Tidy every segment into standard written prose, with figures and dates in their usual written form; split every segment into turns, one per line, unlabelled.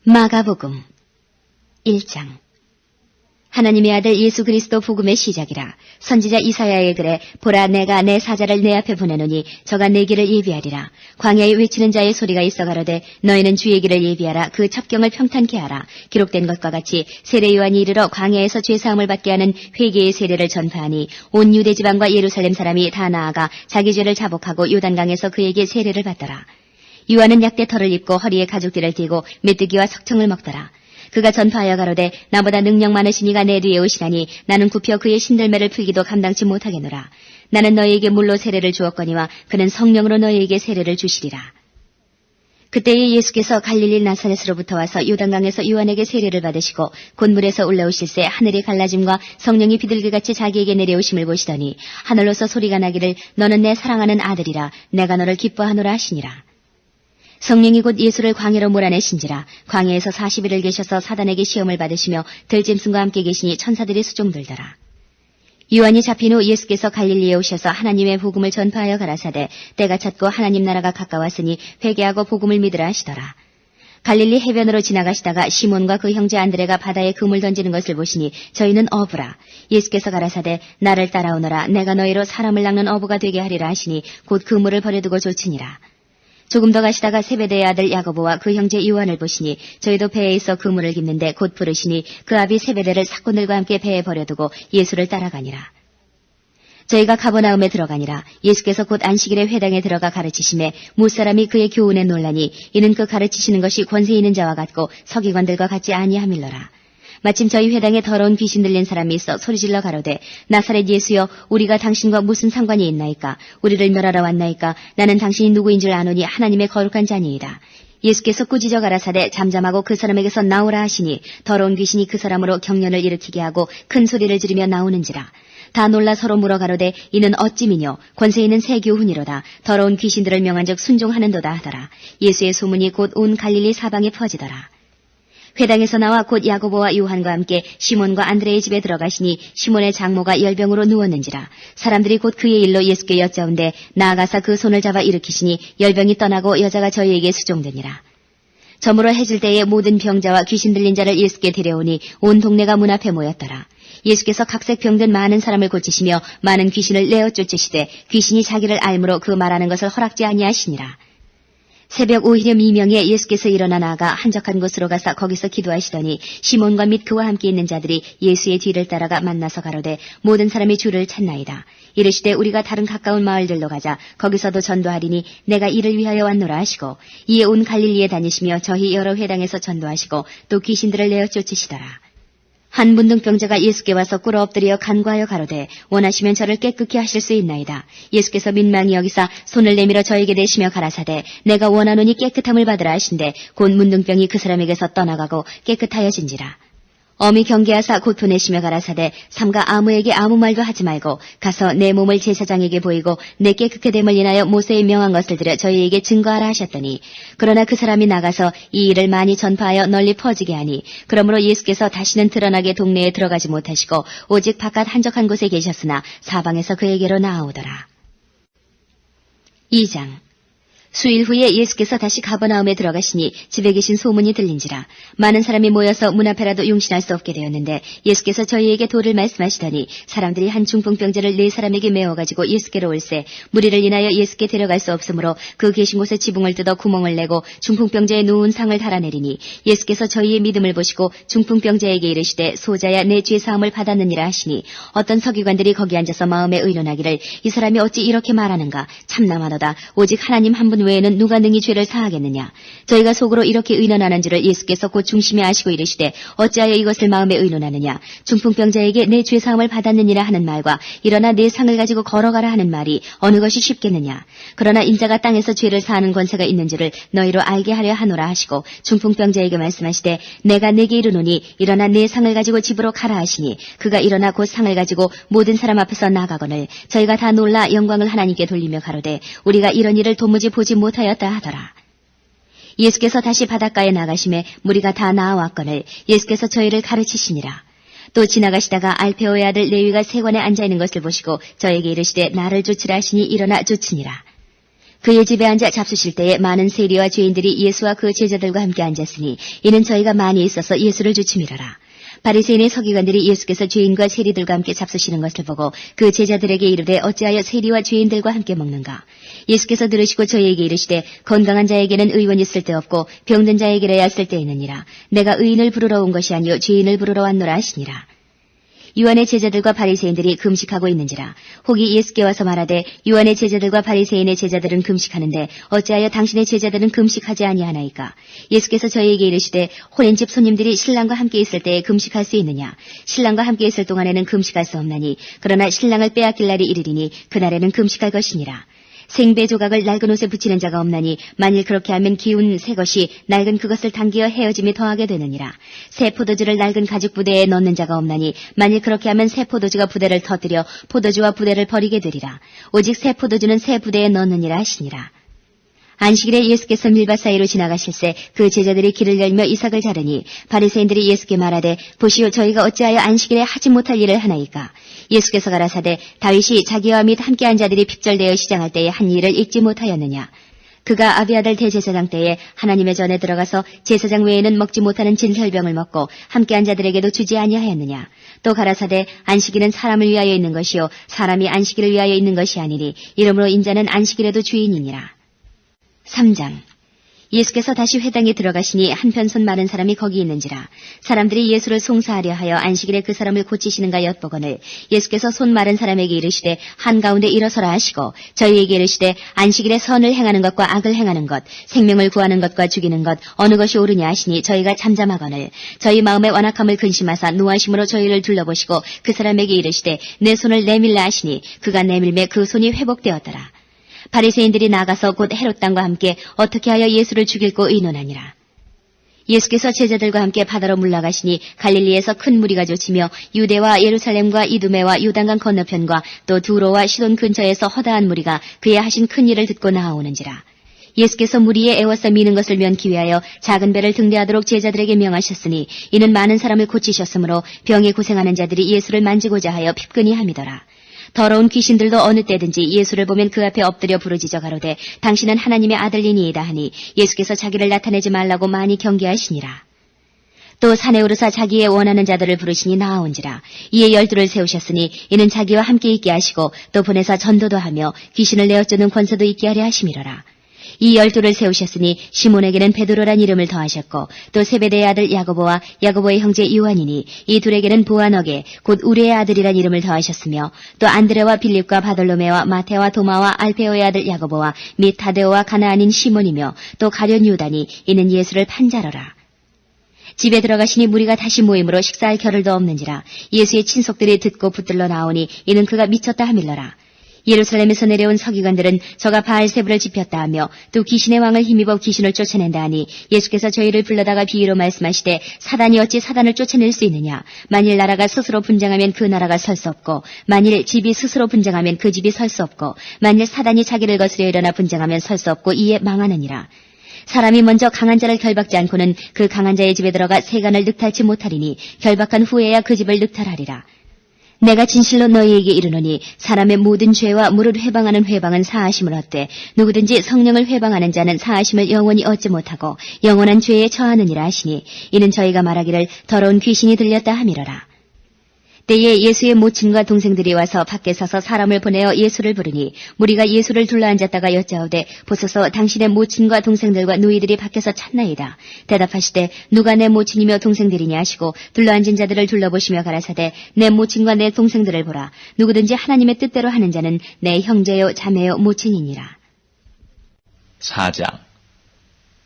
마가복음 1장. 하나님의 아들 예수 그리스도 복음의 시작이라. 선지자 이사야의 글에 보라 내가 내 사자를 내 앞에 보내노니 저가 내 길을 예비하리라. 광야에 외치는 자의 소리가 있어 가로되 너희는 주의 길을 예비하라. 그 첩경을 평탄케 하라. 기록된 것과 같이 세례 요한이 이르러 광야에서 죄사함을 받게 하는 회개의 세례를 전파하니 온 유대 지방과 예루살렘 사람이 다 나아가 자기 죄를 자복하고 요단강에서 그에게 세례를 받더라. 요한은 약대 털을 입고 허리에 가죽띠를 띠고 메뚜기와 석청을 먹더라. 그가 전파하여 가로되 나보다 능력 많으신 이가 내 뒤에 오시나니 나는 굽혀 그의 신들매를 풀기도 감당치 못하겠노라. 나는 너희에게 물로 세례를 주었거니와 그는 성령으로 너희에게 세례를 주시리라. 그때에 예수께서 갈릴리 나사렛으로부터 와서 요단강에서 요한에게 세례를 받으시고 곧 물에서 올라오실새 하늘이 갈라짐과 성령이 비둘기같이 자기에게 내려오심을 보시더니 하늘로서 소리가 나기를 너는 내 사랑하는 아들이라 내가 너를 기뻐하노라 하시니라. 성령이 곧 예수를 광야로 몰아내신지라. 광야에서 40일을 계셔서 사단에게 시험을 받으시며 들짐승과 함께 계시니 천사들이 수종들더라. 요한이 잡힌 후 예수께서 갈릴리에 오셔서 하나님의 복음을 전파하여 가라사대 때가 찼고 하나님 나라가 가까웠으니 회개하고 복음을 믿으라 하시더라. 갈릴리 해변으로 지나가시다가 시몬과 그 형제 안드레가 바다에 그물 던지는 것을 보시니 저희는 어부라. 예수께서 가라사대 나를 따라오너라. 내가 너희로 사람을 낚는 어부가 되게 하리라 하시니 곧 그물을 버려두고 쫓으니라. 조금 더 가시다가 세베대의 아들 야고보와 그 형제 요한을 보시니 저희도 배에 있어 그물을 깁는데 곧 부르시니 그 아비 세베대를 사꾼들과 함께 배에 버려두고 예수를 따라가니라. 저희가 가버나움에 들어가니라. 예수께서 곧 안식일에 회당에 들어가 가르치심에 무사람이 그의 교훈에 놀라니 이는 그 가르치시는 것이 권세 있는 자와 같고 서기관들과 같지 아니함일러라. 마침 저희 회당에 더러운 귀신 들린 사람이 있어 소리질러 가로되 나사렛 예수여 우리가 당신과 무슨 상관이 있나이까. 우리를 멸하러 왔나이까. 나는 당신이 누구인 줄 아노니 하나님의 거룩한 자니이다. 예수께서 꾸짖어 가라사대 잠잠하고 그 사람에게서 나오라 하시니 더러운 귀신이 그 사람으로 경련을 일으키게 하고 큰 소리를 지르며 나오는지라. 다 놀라 서로 물어 가로되 이는 어찌미뇨. 권세 있는 새 교훈이로다. 더러운 귀신들을 명한즉 순종하는도다 하더라. 예수의 소문이 곧 온 갈릴리 사방에 퍼지더라. 회당에서 나와 곧 야고보와 요한과 함께 시몬과 안드레의 집에 들어가시니 시몬의 장모가 열병으로 누웠는지라. 사람들이 곧 그의 일로 예수께 여짜온데 나아가사 그 손을 잡아 일으키시니 열병이 떠나고 여자가 저희에게 수종되니라. 저물어 해질 때에 모든 병자와 귀신 들린 자를 예수께 데려오니 온 동네가 문 앞에 모였더라. 예수께서 각색 병든 많은 사람을 고치시며 많은 귀신을 내어 쫓으시되 귀신이 자기를 알므로 그 말하는 것을 허락지 아니하시니라. 새벽 오히려 미명에 예수께서 일어나 나아가 한적한 곳으로 가서 거기서 기도하시더니 시몬과 및 그와 함께 있는 자들이 예수의 뒤를 따라가 만나서 가로되 모든 사람이 주를 찾나이다. 이르시되 우리가 다른 가까운 마을들로 가자. 거기서도 전도하리니 내가 이를 위하여 왔노라 하시고 이에 온 갈릴리에 다니시며 저희 여러 회당에서 전도하시고 또 귀신들을 내어 쫓으시더라. 한 문둥병자가 예수께 와서 꿇어 엎드려 간구하여 가로되 원하시면 저를 깨끗게 하실 수 있나이다. 예수께서 민망히 여기사 손을 내밀어 저에게 대시며 가라사대 내가 원하노니 깨끗함을 받으라 하신대 곧 문둥병이 그 사람에게서 떠나가고 깨끗하여진지라. 엄히 경계하사 곧 보내시며 가라사대 삼가 아무에게 아무 말도 하지 말고 가서 내 몸을 제사장에게 보이고 내 깨끗게 됨을 인하여 모세의 명한 것을 들여 저희에게 증거하라 하셨더니 그러나 그 사람이 나가서 이 일을 많이 전파하여 널리 퍼지게 하니 그러므로 예수께서 다시는 드러나게 동네에 들어가지 못하시고 오직 바깥 한적한 곳에 계셨으나 사방에서 그에게로 나아오더라. 2장. 수일 후에 예수께서 다시 가버나움에 들어가시니 집에 계신 소문이 들린지라. 많은 사람이 모여서 문 앞에라도 용신할 수 없게 되었는데 예수께서 저희에게 도를 말씀하시더니 사람들이 한 중풍병자를 4사람에게 메워가지고 예수께로 올세 무리를 인하여 예수께 데려갈 수 없으므로 그 계신 곳에 지붕을 뜯어 구멍을 내고 중풍병자의 누운 상을 달아내리니 예수께서 저희의 믿음을 보시고 중풍병자에게 이르시되 소자야 내 죄사함을 받았느니라 하시니 어떤 서기관들이 거기 앉아서 마음에 의논하기를 이 사람이 어찌 이렇게 말하는가 참남하도다. 오직 하나님 한 분 외에는 누가 능히 죄를 사하겠느냐. 저희가 속으로 이렇게 의논하는 줄을 예수께서 곧 중심에 아시고 이르시되 어찌하여 이것을 마음에 의논하느냐. 중풍병자에게 내 죄사함을 받았느니라 하는 말과 일어나 내 상을 가지고 걸어가라 하는 말이 어느 것이 쉽겠느냐. 그러나 인자가 땅에서 죄를 사하는 권세가 있는 줄을 너희로 알게 하려 하노라 하시고 중풍병자에게 말씀하시되 내가 내게 이르노니 일어나 내 상을 가지고 집으로 가라 하시니 그가 일어나 곧 상을 가지고 모든 사람 앞에서 나가거늘 저희가 다 놀라 영광을 하나님께 돌리며 가로되 우리가 이런 일을 도무지 보지 못하였다 하더라. 예수께서 다시 바닷가에 나가심에 무리가 다 나아왔거늘 예수께서 저희를 가르치시니라. 또 지나가시다가 알페오의 아들 레위가 세관에 앉아있는 것을 보시고 저에게 이르시되 나를 쫓으라 하시니 일어나 쫓으니라. 그의 집에 앉아 잡수실 때에 많은 세리와 죄인들이 예수와 그 제자들과 함께 앉았으니 이는 저희가 많이 있어서 예수를 주춤이러라. 바리새인의 서기관들이 예수께서 죄인과 세리들과 함께 잡수시는 것을 보고 그 제자들에게 이르되 어찌하여 세리와 죄인들과 함께 먹는가? 예수께서 들으시고 저희에게 이르시되 건강한 자에게는 의원이 쓸데없고 병든 자에게라야 쓸데있느니라. 내가 의인을 부르러 온 것이 아니요 죄인을 부르러 왔노라 하시니라. 요한의 제자들과 바리새인들이 금식하고 있는지라. 혹이 예수께 와서 말하되 요한의 제자들과 바리새인의 제자들은 금식하는데 어찌하여 당신의 제자들은 금식하지 아니하나이까? 예수께서 저희에게 이르시되 혼인집 손님들이 신랑과 함께 있을 때에 금식할 수 있느냐? 신랑과 함께 있을 동안에는 금식할 수 없나니 그러나 신랑을 빼앗길 날이 이르리니 그날에는 금식할 것이니라. 생배 조각을 낡은 옷에 붙이는 자가 없나니 만일 그렇게 하면 기운 새 것이 낡은 그것을 당기어 헤어짐이 더하게 되느니라. 새 포도주를 낡은 가죽 부대에 넣는 자가 없나니 만일 그렇게 하면 새 포도주가 부대를 터뜨려 포도주와 부대를 버리게 되리라. 오직 새 포도주는 새 부대에 넣느니라 하시니라. 안식일에 예수께서 밀밭 사이로 지나가실새 그 제자들이 길을 열며 이삭을 자르니 바리새인들이 예수께 말하되 보시오 저희가 어찌하여 안식일에 하지 못할 일을 하나이까? 예수께서 가라사대 다윗이 자기와 및 함께한 자들이 핍절되어 시장할 때에 한 일을 잊지 못하였느냐? 그가 아비아달 대제사장 때에 하나님의 전에 들어가서 제사장 외에는 먹지 못하는 진설병을 먹고 함께한 자들에게도 주지 아니하였느냐? 또 가라사대 안식일은 사람을 위하여 있는 것이요 사람이 안식일을 위하여 있는 것이 아니니 이러므로 인자는 안식일에도 주인이니라. 3장. 예수께서 다시 회당에 들어가시니 한편 손 마른 사람이 거기 있는지라. 사람들이 예수를 송사하려 하여 안식일에 그 사람을 고치시는가 엿보거늘 예수께서 손 마른 사람에게 이르시되 한가운데 일어서라 하시고 저희에게 이르시되 안식일에 선을 행하는 것과 악을 행하는 것 생명을 구하는 것과 죽이는 것 어느 것이 옳으냐 하시니 저희가 잠잠하거늘 저희 마음의 완악함을 근심하사 노하심으로 저희를 둘러보시고 그 사람에게 이르시되 내 손을 내밀라 하시니 그가 내밀매 그 손이 회복되었더라. 바리새인들이 나가서 곧 헤롯 당과 함께 어떻게 하여 예수를 죽일고 의논하니라. 예수께서 제자들과 함께 바다로 물러가시니 갈릴리에서 큰 무리가 쫓으며 유대와 예루살렘과 이두메와 요단강 건너편과 또 두로와 시돈 근처에서 허다한 무리가 그의 하신 큰 일을 듣고 나아오는지라. 예수께서 무리에 애워서 미는 것을 면기 위하여 작은 배를 등대하도록 제자들에게 명하셨으니 이는 많은 사람을 고치셨으므로 병에 고생하는 자들이 예수를 만지고자 하여 핍근히 함이더라. 더러운 귀신들도 어느 때든지 예수를 보면 그 앞에 엎드려 부르짖어 가로되 당신은 하나님의 아들이니이다 하니 예수께서 자기를 나타내지 말라고 많이 경계하시니라. 또 산에 오르사 자기의 원하는 자들을 부르시니 나아온지라. 이에 12를 세우셨으니 이는 자기와 함께 있게 하시고 또 보내사 전도도 하며 귀신을 내어쫓는 권세도 있게 하려 하심이로라. 이 12를 세우셨으니 시몬에게는 베드로란 이름을 더하셨고 또 세베대의 아들 야고보와 야고보의 형제 요한이니 이 둘에게는 보아너게 곧 우레의 아들이란 이름을 더하셨으며 또 안드레와 빌립과 바돌로메와 마테와 도마와 알페오의 아들 야고보와 및 타데오와 가나안인 시몬이며 또 가룟 유다니 이는 예수를 판자러라. 집에 들어가시니 무리가 다시 모임으로 식사할 겨를도 없는지라. 예수의 친속들이 듣고 붙들러 나오니 이는 그가 미쳤다 하밀러라. 예루살렘에서 내려온 서기관들은 저가 바알세불을 지폈다 하며 또 귀신의 왕을 힘입어 귀신을 쫓아낸다 하니 예수께서 저희를 불러다가 비유로 말씀하시되 사단이 어찌 사단을 쫓아낼 수 있느냐. 만일 나라가 스스로 분쟁하면 그 나라가 설 수 없고 만일 집이 스스로 분쟁하면 그 집이 설 수 없고 만일 사단이 자기를 거스려 일어나 분쟁하면 설 수 없고 이에 망하느니라. 사람이 먼저 강한 자를 결박지 않고는 그 강한 자의 집에 들어가 세간을 늑탈치 못하리니 결박한 후에야 그 집을 늑탈하리라. 내가 진실로 너희에게 이르노니 사람의 모든 죄와 무릇 회방하는 회방은 사하심을 얻되 누구든지 성령을 회방하는 자는 사하심을 영원히 얻지 못하고 영원한 죄에 처하느니라 하시니 이는 저희가 말하기를 더러운 귀신이 들렸다 함이러라. 때에 예수의 모친과 동생들이 와서 밖에 서서 사람을 보내어 예수를 부르니 무리가 예수를 둘러앉았다가 여짜오되 보소서 당신의 모친과 동생들과 누이들이 밖에서 찾나이다. 대답하시되 누가 내 모친이며 동생들이냐 하시고 둘러앉은 자들을 둘러보시며 가라사대 내 모친과 내 동생들을 보라. 누구든지 하나님의 뜻대로 하는 자는 내 형제요 자매요 모친이니라.
4장.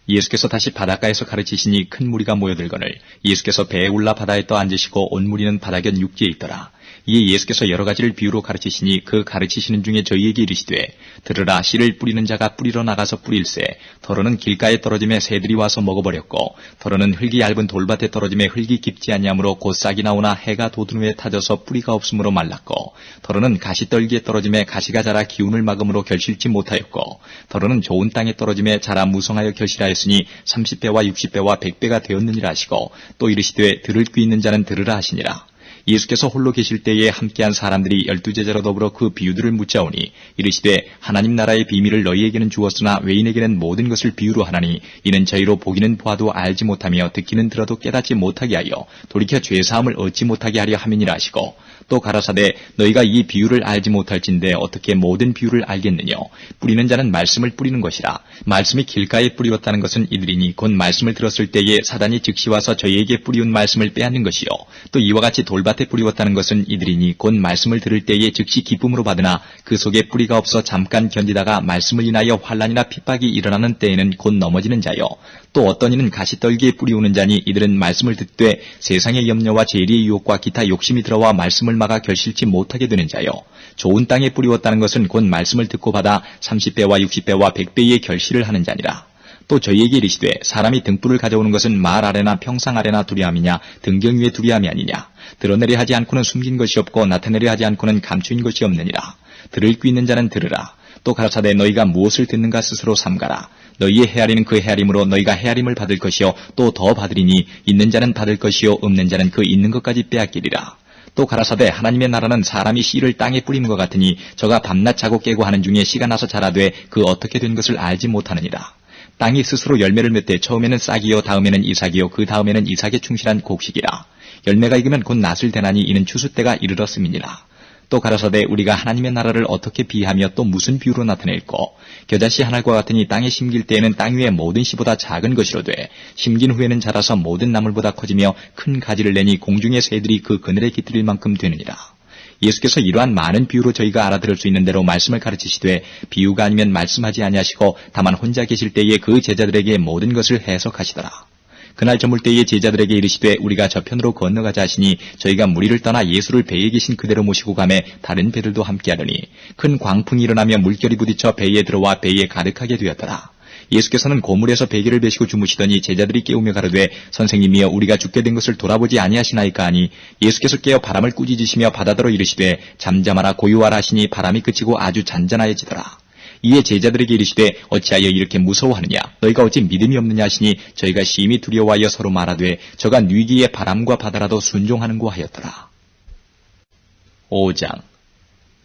예수께서 다시 바닷가에서 가르치시니 큰 무리가 모여들거늘 예수께서 배에 올라 바다에 떠 앉으시고 온 무리는 바다견 육지에 있더라. 이에 예수께서 여러 가지를 비유로 가르치시니 그 가르치시는 중에 저희에게 이르시되 들으라. 씨를 뿌리는 자가 뿌리러 나가서 뿌릴새 더러는 길가에 떨어짐에 새들이 와서 먹어버렸고 더러는 흙이 얇은 돌밭에 떨어짐에 흙이 깊지 아니하므로 곧 싹이 나오나 해가 돋은 후에 타져서 뿌리가 없으므로 말랐고 더러는 가시떨기에 떨어짐에 가시가 자라 기운을 막음으로 결실치 못하였고 더러는 좋은 땅에 떨어짐에 자라 무성하여 결실하였으니 30배와 60배와 100배가 되었느니라 하시고 또 이르시되 들을 귀 있는 자는 들으라 하시니라. 예수께서 홀로 계실 때에 함께한 사람들이 12제자로 더불어 그 비유들을 묻자오니 이르시되 하나님 나라의 비밀을 너희에게는 주었으나 외인에게는 모든 것을 비유로 하나니 이는 저희로 보기는 보아도 알지 못하며 듣기는 들어도 깨닫지 못하게 하여 돌이켜 죄사함을 얻지 못하게 하려 함이니라 하시고 또 가라사대 너희가 이 비유를 알지 못할진대 어떻게 모든 비유를 알겠느냐. 뿌리는 자는 말씀을 뿌리는 것이라. 말씀이 길가에 뿌리었다는 것은 이들이니 곧 말씀을 들었을 때에 사단이 즉시 와서 저희에게 뿌리운 말씀을 빼앗는 것이요. 또 이와 같이 돌밭에 뿌리었다는 것은 이들이니 곧 말씀을 들을 때에 즉시 기쁨으로 받으나 그 속에 뿌리가 없어 잠깐 견디다가 말씀을 인하여 환난이나 핍박이 일어나는 때에는 곧 넘어지는 자요. 또 어떤 이는 가시떨기에 뿌리우는 자니 이들은 말씀을 듣되 세상의 염려와 재리의 유혹과 기타 욕심이 들어와 말씀을 막아 결실치 못하게 되는 자요. 좋은 땅에 뿌리웠다는 것은 곧 말씀을 듣고 받아 30배와 60배와 100배의 결실을 하는 자니라. 또 저희에게 이르시되 사람이 등불을 가져오는 것은 말 아래나 평상 아래나 두려함이냐 등경 위에 두려함이 아니냐. 드러내려 하지 않고는 숨긴 것이 없고 나타내려 하지 않고는 감추인 것이 없느니라. 들을 귀 있는 자는 들으라. 또 가라사대 너희가 무엇을 듣는가 스스로 삼가라. 너희의 헤아리는 그 헤아림으로 너희가 헤아림을 받을 것이요 또 더 받으리니 있는 자는 받을 것이요 없는 자는 그 있는 것까지 빼앗기리라. 또 가라사대 하나님의 나라는 사람이 씨를 땅에 뿌리는 것 같으니 저가 밤낮 자고 깨고 하는 중에 씨가 나서 자라되 그 어떻게 된 것을 알지 못하느니라. 땅이 스스로 열매를 맺되 처음에는 싹이요 다음에는 이삭이요 그 다음에는 이삭에 충실한 곡식이라. 열매가 익으면 곧 낫을 대나니 이는 추수 때가 이르렀음이니라. 또 가라사대 우리가 하나님의 나라를 어떻게 비하며 또 무슨 비유로 나타낼꼬. 겨자씨 하나과 같으니 땅에 심길 때에는 땅 위의 모든 씨보다 작은 것이로되 심긴 후에는 자라서 모든 나물보다 커지며 큰 가지를 내니 공중의 새들이 그 그늘에 깃들일 만큼 되느니라. 예수께서 이러한 많은 비유로 저희가 알아들을 수 있는 대로 말씀을 가르치시되 비유가 아니면 말씀하지 아니하시고 다만 혼자 계실 때에 그 제자들에게 모든 것을 해석하시더라. 그날 저물 때에 제자들에게 이르시되 우리가 저편으로 건너가자 하시니 저희가 무리를 떠나 예수를 배에 계신 그대로 모시고 가매 다른 배들도 함께하더니 큰 광풍이 일어나며 물결이 부딪혀 배에 들어와 배에 가득하게 되었더라. 예수께서는 고물에서 베개를 베시고 주무시더니 제자들이 깨우며 가로되 선생님이여 우리가 죽게 된 것을 돌아보지 아니하시나이까 하니 예수께서 깨어 바람을 꾸짖으시며 바다더러 이르시되 잠잠하라 고요하라 하시니 바람이 그치고 아주 잔잔하여지더라. 이에 제자들에게 이르시되 어찌하여 이렇게 무서워하느냐 너희가 어찌 믿음이 없느냐 하시니 저희가 심히 두려워하여 서로 말하되 저가 뉘기에 바람과 바다라도 순종하는고 하였더라. 5장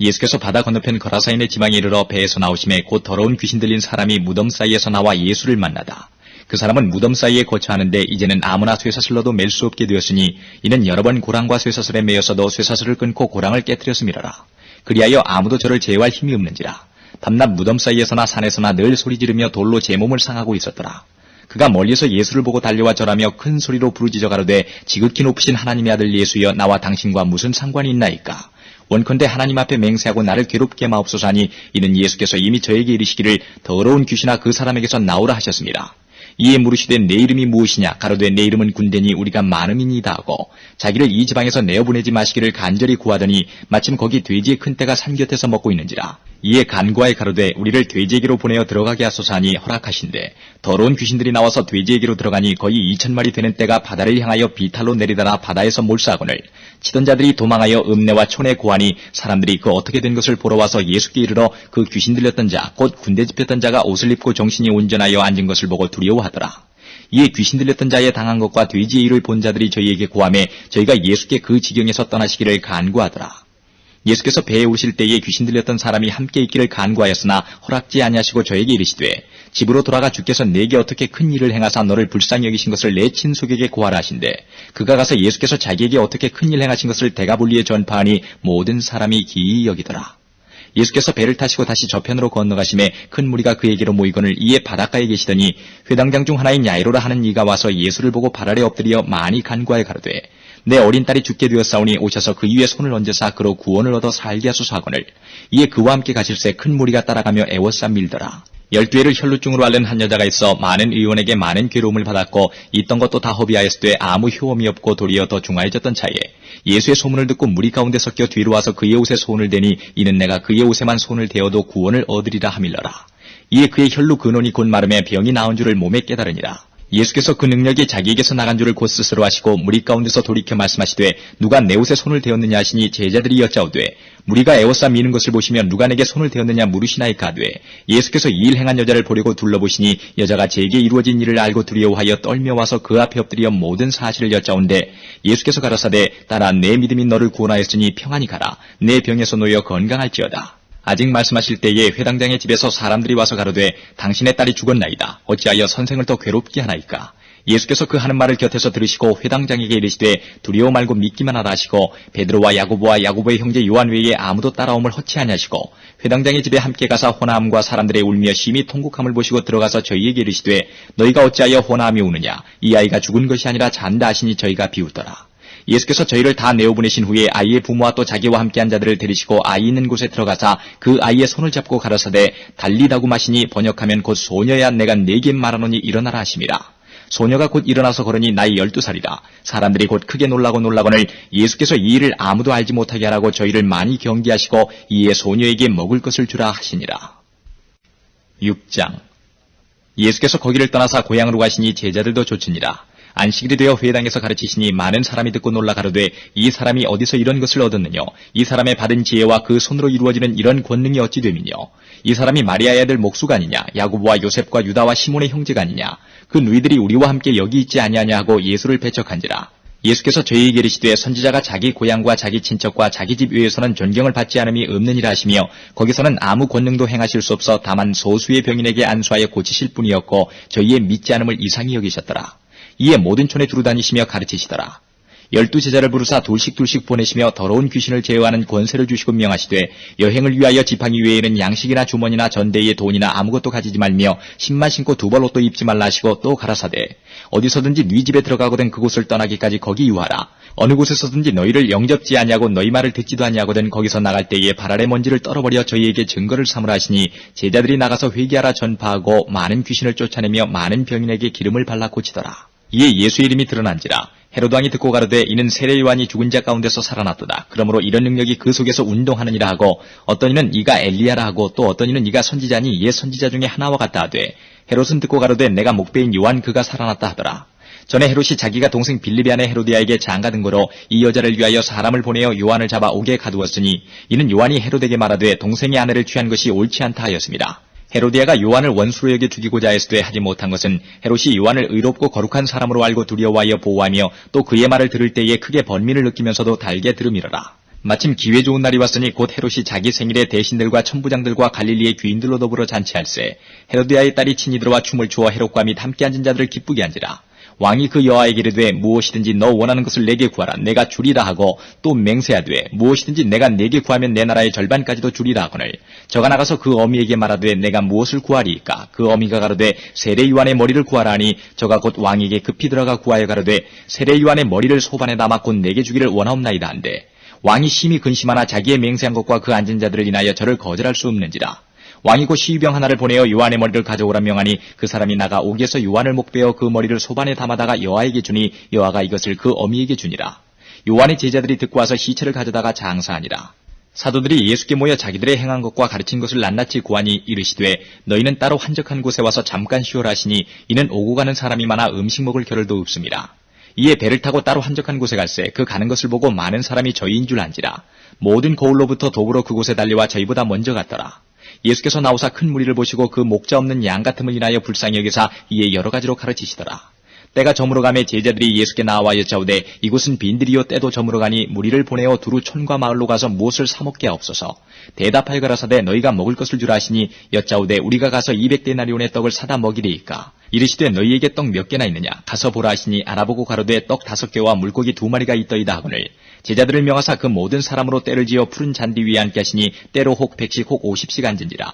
예수께서 바다 건너편 거라사인의 지방에 이르러 배에서 나오심에 곧 더러운 귀신 들린 사람이 무덤 사이에서 나와 예수를 만나다. 그 사람은 무덤 사이에 거처하는데 이제는 아무나 쇠사슬로도 맬 수 없게 되었으니 이는 여러 번 고랑과 쇠사슬에 매여서도 쇠사슬을 끊고 고랑을 깨뜨렸음이라라. 그리하여 아무도 저를 제어할 힘이 없는지라. 밤낮 무덤 사이에서나 산에서나 늘 소리 지르며 돌로 제 몸을 상하고 있었더라. 그가 멀리서 예수를 보고 달려와 절하며 큰 소리로 부르짖어 가로되 지극히 높으신 하나님의 아들 예수여 나와 당신과 무슨 상관이 있나이까. 원컨대 하나님 앞에 맹세하고 나를 괴롭게 마옵소서 하니 이는 예수께서 이미 저에게 이르시기를 더러운 귀신아 그 사람에게서 나오라 하셨습니다. 이에 물으시되 내 이름이 무엇이냐 가로되 내 이름은 군대니 우리가 많음이니이다 하고 자기를 이 지방에서 내어보내지 마시기를 간절히 구하더니 마침 거기 돼지의 큰 떼가 산 곁에서 먹고 있는지라. 이에 간구하여 가로되 우리를 돼지에게로 보내어 들어가게 하소서 하니 허락하신대 더러운 귀신들이 나와서 돼지에게로 들어가니 거의 2,000마리 되는 떼가 바다를 향하여 비탈로 내리다가 바다에서 몰사하거늘 치던 자들이 도망하여 읍내와 촌에 고하니 사람들이 그 어떻게 된 것을 보러 와서 예수께 이르러 그 귀신 들렸던 자 곧 군대 집혔던 자가 옷을 입고 정신이 온전하여 앉은 것을 보고 두려워하더라. 이에 귀신 들렸던 자의 당한 것과 돼지의 일을 본 자들이 저희에게 고하매 저희가 예수께 그 지경에서 떠나시기를 간구하더라. 예수께서 배에 오실 때에 귀신 들렸던 사람이 함께 있기를 간구하였으나 허락지 아니하시고 저에게 이르시되 집으로 돌아가 주께서 내게 어떻게 큰 일을 행하사 너를 불쌍히 여기신 것을 내 친속에게 고하라 하신대 그가 가서 예수께서 자기에게 어떻게 큰 일 행하신 것을 대가볼리에 전파하니 모든 사람이 기이 여기더라. 예수께서 배를 타시고 다시 저편으로 건너가심에 큰 무리가 그에게로 모이거늘 이에 바닷가에 계시더니 회당장 중 하나인 야이로라 하는 이가 와서 예수를 보고 발 아래 엎드려 많이 간구하여 가로되 내 어린 딸이 죽게 되었사오니 오셔서 그 위에 손을 얹으사 그로 구원을 얻어 살게 하소서 하거늘 이에 그와 함께 가실새 큰 무리가 따라가며 애워싸 밀더라. 12회를 혈루증으로 앓는 한 여자가 있어 많은 의원에게 많은 괴로움을 받았고 있던 것도 다 허비하였으되 아무 효험이 없고 도리어 더 중하여졌던 차에 예수의 소문을 듣고 무리 가운데 섞여 뒤로 와서 그의 옷에 손을 대니 이는 내가 그의 옷에만 손을 대어도 구원을 얻으리라 하밀러라. 이에 그의 혈루 근원이 곧 마름에 병이 나은 줄을 몸에 깨달으니라. 예수께서 그 능력이 자기에게서 나간 줄을 곧 스스로 하시고 무리 가운데서 돌이켜 말씀하시되 누가 내 옷에 손을 대었느냐 하시니 제자들이 여짜오되 무리가 에워싸 미는 것을 보시면 누가 내게 손을 대었느냐 물으시나이까 하되 예수께서 이 일 행한 여자를 보려고 둘러보시니 여자가 제게 이루어진 일을 알고 두려워하여 떨며 와서 그 앞에 엎드려 모든 사실을 여짜온데 예수께서 가라사대 따라 내 믿음이 너를 구원하였으니 평안히 가라 내 병에서 놓여 건강할지어다. 아직 말씀하실 때에 회당장의 집에서 사람들이 와서 가로되 당신의 딸이 죽었나이다. 어찌하여 선생을 더 괴롭게 하나이까. 예수께서 그 하는 말을 곁에서 들으시고 회당장에게 이르시되 두려워 말고 믿기만 하라 하시고 베드로와 야고보와 야고보의 형제 요한 외에 아무도 따라옴을 허치하냐 하시고 회당장의 집에 함께 가사 호나함과 사람들의 울며 심히 통곡함을 보시고 들어가서 저희에게 이르시되 너희가 어찌하여 호나함이 우느냐 이 아이가 죽은 것이 아니라 잔다 하시니 저희가 비웃더라. 예수께서 저희를 다 내어보내신 후에 아이의 부모와 또 자기와 함께한 자들을 데리시고 아이 있는 곳에 들어가사 그 아이의 손을 잡고 가라사대 달리다고 마시니 번역하면 곧 소녀야 내가 네게 말하노니 일어나라 하심이라. 소녀가 곧 일어나서 걸으니 나이 12살이다. 사람들이 곧 크게 놀라거늘 예수께서 이 일을 아무도 알지 못하게 하라고 저희를 많이 경계하시고 이에 소녀에게 먹을 것을 주라 하시니라. 6장 예수께서 거기를 떠나사 고향으로 가시니 제자들도 좇으니라. 안식일이 되어 회당에서 가르치시니 많은 사람이 듣고 놀라 가로되 이 사람이 어디서 이런 것을 얻었느뇨? 이 사람의 받은 지혜와 그 손으로 이루어지는 이런 권능이 어찌 됨이뇨? 이 사람이 마리아의 아들 목수가 아니냐? 야고보와 요셉과 유다와 시몬의 형제가 아니냐? 그 누이들이 우리와 함께 여기 있지 아니하냐 하고 예수를 배척한지라. 예수께서 저희에게 이르시되 선지자가 자기 고향과 자기 친척과 자기 집 외에서는 존경을 받지 않음이 없느니라 하시며 거기서는 아무 권능도 행하실 수 없어 다만 소수의 병인에게 안수하여 고치실 뿐이었고 저희의 믿지 않음을 이상히 여기셨더라. 이에 모든 촌에 두루 다니시며 가르치시더라. 12제자를 부르사 둘씩 보내시며 더러운 귀신을 제어하는 권세를 주시고 명하시되 여행을 위하여 지팡이 외에는 양식이나 주머니나 전대에 돈이나 아무것도 가지지 말며 신만 신고 두벌 옷도 입지 말라 하시고 또 가라사대 어디서든지 네 집에 들어가거든 그곳을 떠나기까지 거기 유하라. 어느 곳에서든지 너희를 영접지 아니하고 너희 말을 듣지도 아니하거든 거기서 나갈 때에 발 아래 먼지를 떨어버려 저희에게 증거를 삼으라 하시니 제자들이 나가서 회개하라 전파하고 많은 귀신을 쫓아내며 많은 병인에게 기름을 발라 고치더라. 이에 예수의 이름이 드러난지라. 헤로드 왕이 듣고 가로되 이는 세례 요한이 죽은 자 가운데서 살아났도다. 그러므로 이런 능력이 그 속에서 운동하느니라 하고 어떤 이는 이가 엘리야라 하고 또 어떤 이는 이가 선지자니 옛 선지자 중에 하나와 같다 하되 헤롯은 듣고 가로되 내가 목배인 요한 그가 살아났다 하더라. 전에 헤롯이 자기가 동생 빌립의 아내 헤로디아에게 장가든 거로 이 여자를 위하여 사람을 보내어 요한을 잡아 옥에 가두었으니 이는 요한이 헤롯에게 말하되 동생의 아내를 취한 것이 옳지 않다 하였습니다. 헤로디아가 요한을 원수로 여겨 죽이고자 했으되 하지 못한 것은 헤롯이 요한을 의롭고 거룩한 사람으로 알고 두려워하여 보호하며 또 그의 말을 들을 때에 크게 번민을 느끼면서도 달게 들음이러라. 마침 기회 좋은 날이 왔으니 곧 헤롯이 자기 생일에 대신들과 천부장들과 갈릴리의 귀인들로 더불어 잔치할세 헤로디아의 딸이 친히 들어와 춤을 추어 헤롯과 및 함께 앉은 자들을 기쁘게 한지라. 왕이 그 여아에게 이르되 무엇이든지 너 원하는 것을 내게 구하라 내가 주리라 하고 또 맹세하되 무엇이든지 내가 내게 구하면 내 나라의 절반까지도 주리라 하거늘 저가 나가서 그 어미에게 말하되 내가 무엇을 구하리이까 그 어미가 가로되 세례 요한의 머리를 구하라 하니 저가 곧 왕에게 급히 들어가 구하여 가로되 세례 요한의 머리를 소반에 담아 곧 내게 주기를 원하옵나이다 한데 왕이 심히 근심하나 자기의 맹세한 것과 그 앉은 자들을 인하여 저를 거절할 수 없는지라. 왕이 곧 시위병 하나를 보내어 요한의 머리를 가져오라 명하니 그 사람이 나가 옥에서 요한을 목베어 그 머리를 소반에 담아다가 여아에게 주니 여아가 이것을 그 어미에게 주니라. 요한의 제자들이 듣고 와서 시체를 가져다가 장사하니라. 사도들이 예수께 모여 자기들의 행한 것과 가르친 것을 낱낱이 고하니 이르시되 너희는 따로 한적한 곳에 와서 잠깐 쉬어라 하시니 이는 오고 가는 사람이 많아 음식 먹을 겨를도 없습니다. 이에 배를 타고 따로 한적한 곳에 갈새 그 가는 것을 보고 많은 사람이 저희인 줄 안지라. 모든 거울로부터 도구로 그곳에 달려와 저희보다 먼저 갔더라. 예수께서 나오사 큰 무리를 보시고 그 목자 없는 양 같음을 인하여 불쌍히 여기사 이에 여러 가지로 가르치시더라. 때가 저물어가매 제자들이 예수께 나와 여짜오되 이곳은 빈들이요 때도 저물어가니 무리를 보내어 두루 촌과 마을로 가서 무엇을 사 먹게 하옵소서. 대답하여 가라사대 너희가 먹을 것을 주라 하시니 여짜오되 우리가 가서 200데나리온의 떡을 사다 먹이리이까. 이르시되 너희에게 떡 몇 개나 있느냐 가서 보라 하시니 알아보고 가로되 떡 5개와 물고기 2마리가 있더이다 하거늘 제자들을 명하사 그 모든 사람으로 때를 지어 푸른 잔디 위에 앉게 하시니 때로 혹 100씩 혹 50씩 앉은지라.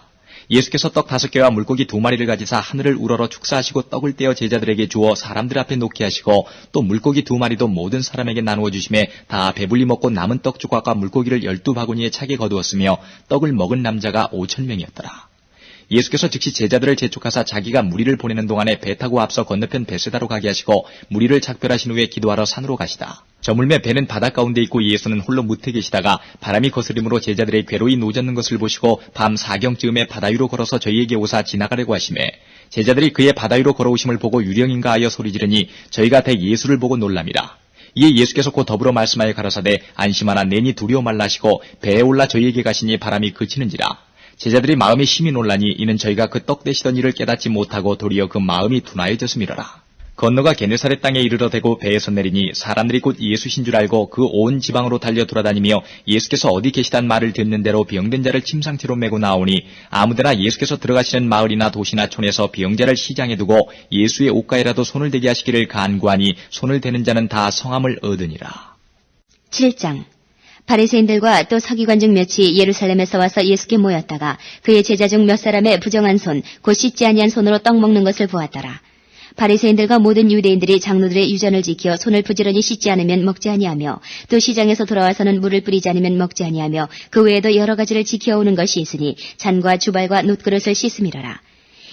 예수께서 떡 5개와 물고기 2마리를 가지사 하늘을 우러러 축사하시고 떡을 떼어 제자들에게 주어 사람들 앞에 놓게 하시고 또 물고기 2마리도 모든 사람에게 나누어 주심에 다 배불리 먹고 남은 떡 조각과 물고기를 12바구니에 차게 거두었으며 떡을 먹은 남자가 5,000명이었더라. 예수께서 즉시 제자들을 재촉하사 자기가 무리를 보내는 동안에 배 타고 앞서 건너편 베세다로 가게 하시고 무리를 작별하신 후에 기도하러 산으로 가시다. 저물매 배는 바다 가운데 있고 예수는 홀로 무태 계시다가 바람이 거스림으로 제자들의 괴로이 노젓는 것을 보시고 밤 4경쯤에 바다 위로 걸어서 저희에게 오사 지나가려고 하시매 제자들이 그의 바다 위로 걸어오심을 보고 유령인가 하여 소리지르니 저희가 대 예수를 보고 놀랍니다. 이에 예수께서 곧 더불어 말씀하여 가라사대 안심하나 내니 두려워 말라 하시고 배에 올라 저희에게 가시니 바람이 그치는지라. 제자들이 마음이 심히 놀라니 이는 저희가 그 떡 되시던 일을 깨닫지 못하고 도리어 그 마음이 둔하여졌음이로라. 건너가 게네사렛 땅에 이르러 대고 배에서 내리니 사람들이 곧 예수신 줄 알고 그 온 지방으로 달려 돌아다니며 예수께서 어디 계시단 말을 듣는 대로 병든 자를 침상티로 메고 나오니 아무데나 예수께서 들어가시는 마을이나 도시나 촌에서 병자를 시장에 두고 예수의 옷가에라도 손을 대게 하시기를 간구하니 손을 대는 자는 다 성함을 얻으니라.
7장. 바리새인들과 또 서기관 중 몇이 예루살렘에서 와서 예수께 모였다가 그의 제자 중 몇 사람의 부정한 손, 곧 씻지 아니한 손으로 떡 먹는 것을 보았더라. 바리새인들과 모든 유대인들이 장로들의 유전을 지켜 손을 부지런히 씻지 않으면 먹지 아니하며 또 시장에서 돌아와서는 물을 뿌리지 않으면 먹지 아니하며 그 외에도 여러 가지를 지켜오는 것이 있으니 잔과 주발과 놋그릇을 씻음이로라.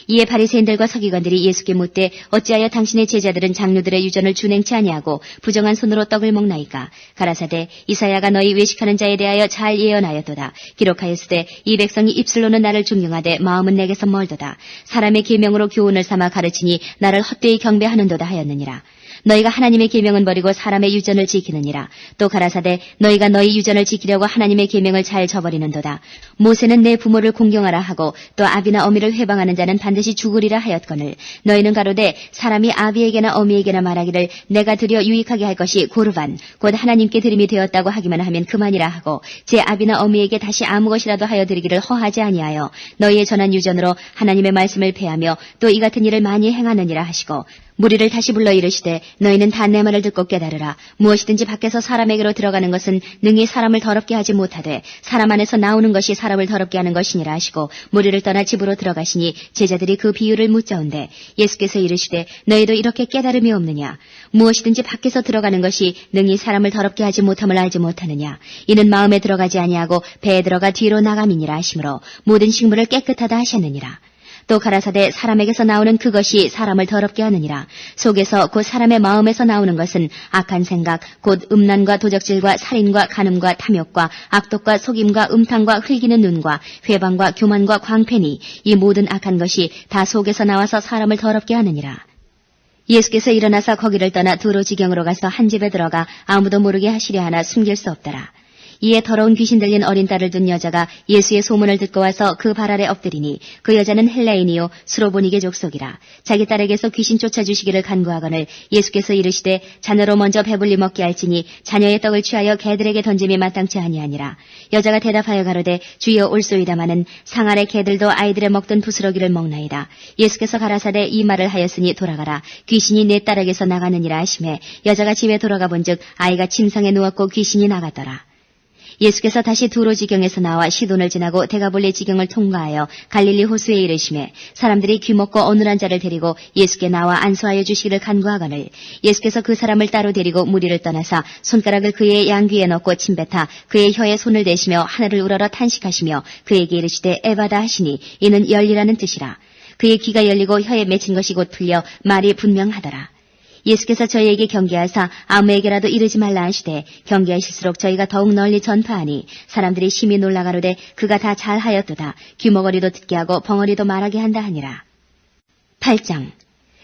이에 바리새인들과 서기관들이 예수께 묻되 어찌하여 당신의 제자들은 장로들의 유전을 준행치 아니하고 부정한 손으로 떡을 먹나이까? 가라사대 이사야가 너희 외식하는 자에 대하여 잘 예언하였도다. 기록하였으되 이 백성이 입술로는 나를 존경하되 마음은 내게서 멀도다. 사람의 계명으로 교훈을 삼아 가르치니 나를 헛되이 경배하는도다 하였느니라. 너희가 하나님의 계명은 버리고 사람의 유전을 지키느니라. 또 가라사대 너희가 너희 유전을 지키려고 하나님의 계명을 잘 저버리는도다. 모세는 내 부모를 공경하라 하고 또 아비나 어미를 회방하는 자는 반드시 죽으리라 하였거늘 너희는 가로되 사람이 아비에게나 어미에게나 말하기를 내가 드려 유익하게 할 것이 고르반 곧 하나님께 드림이 되었다고 하기만 하면 그만이라 하고 제 아비나 어미에게 다시 아무 것이라도 하여 드리기를 허하지 아니하여 너희의 전한 유전으로 하나님의 말씀을 폐하며 또 이 같은 일을 많이 행하느니라 하시고 무리를 다시 불러 이르시되 너희는 다 내 말을 듣고 깨달으라. 무엇이든지 밖에서 사람에게로 들어가는 것은 능히 사람을 더럽게 하지 못하되 사람 안에서 나오는 것이 사람을 더럽게 하는 것이니라 하시고 무리를 떠나 집으로 들어가시니 제자들이 그 비유를 묻자온대 예수께서 이르시되 너희도 이렇게 깨달음이 없느냐? 무엇이든지 밖에서 들어가는 것이 능히 사람을 더럽게 하지 못함을 알지 못하느냐? 이는 마음에 들어가지 아니하고 배에 들어가 뒤로 나감이니라 하시므로 모든 식물을 깨끗하다 하셨느니라. 또 가라사대 사람에게서 나오는 그것이 사람을 더럽게 하느니라. 속에서 곧 사람의 마음에서 나오는 것은 악한 생각 곧 음란과 도적질과 살인과 간음과 탐욕과 악독과 속임과 음탕과 흘기는 눈과 회방과 교만과 광패니 이 모든 악한 것이 다 속에서 나와서 사람을 더럽게 하느니라. 예수께서 일어나서 거기를 떠나 두로 지경으로 가서 한 집에 들어가 아무도 모르게 하시려 하나 숨길 수 없더라. 이에 더러운 귀신 들린 어린 딸을 둔 여자가 예수의 소문을 듣고 와서 그 발 아래 엎드리니 그 여자는 헬라인이요 수로보니게 족속이라. 자기 딸에게서 귀신 쫓아주시기를 간구하거늘 예수께서 이르시되 자녀로 먼저 배불리 먹게 할지니 자녀의 떡을 취하여 개들에게 던짐이 마땅치 아니하니라. 여자가 대답하여 가로되 주여 올소이다마는 상 아래 개들도 아이들의 먹던 부스러기를 먹나이다. 예수께서 가라사대 이 말을 하였으니 돌아가라. 귀신이 내 딸에게서 나가느니라 하시매 여자가 집에 돌아가 본즉 아이가 침상에 누웠고 귀신이 나갔더라. 예수께서 다시 두로 지경에서 나와 시돈을 지나고 데가볼리 지경을 통과하여 갈릴리 호수에 이르시매 사람들이 귀먹고 어눌한 자를 데리고 예수께 나와 안수하여 주시기를 간구하거늘 예수께서 그 사람을 따로 데리고 무리를 떠나사 손가락을 그의 양귀에 넣고 침뱉어 그의 혀에 손을 대시며 하늘을 우러러 탄식하시며 그에게 이르시되 에바다 하시니 이는 열리라는 뜻이라. 그의 귀가 열리고 혀에 맺힌 것이 곧 풀려 말이 분명하더라. 예수께서 저희에게 경계하사 아무에게라도 이르지 말라 하시되 경계하실수록 저희가 더욱 널리 전파하니 사람들이 심히 놀라가로되 그가 다 잘하였도다. 귀머거리도 듣게 하고 벙어리도 말하게 한다 하니라. 8장.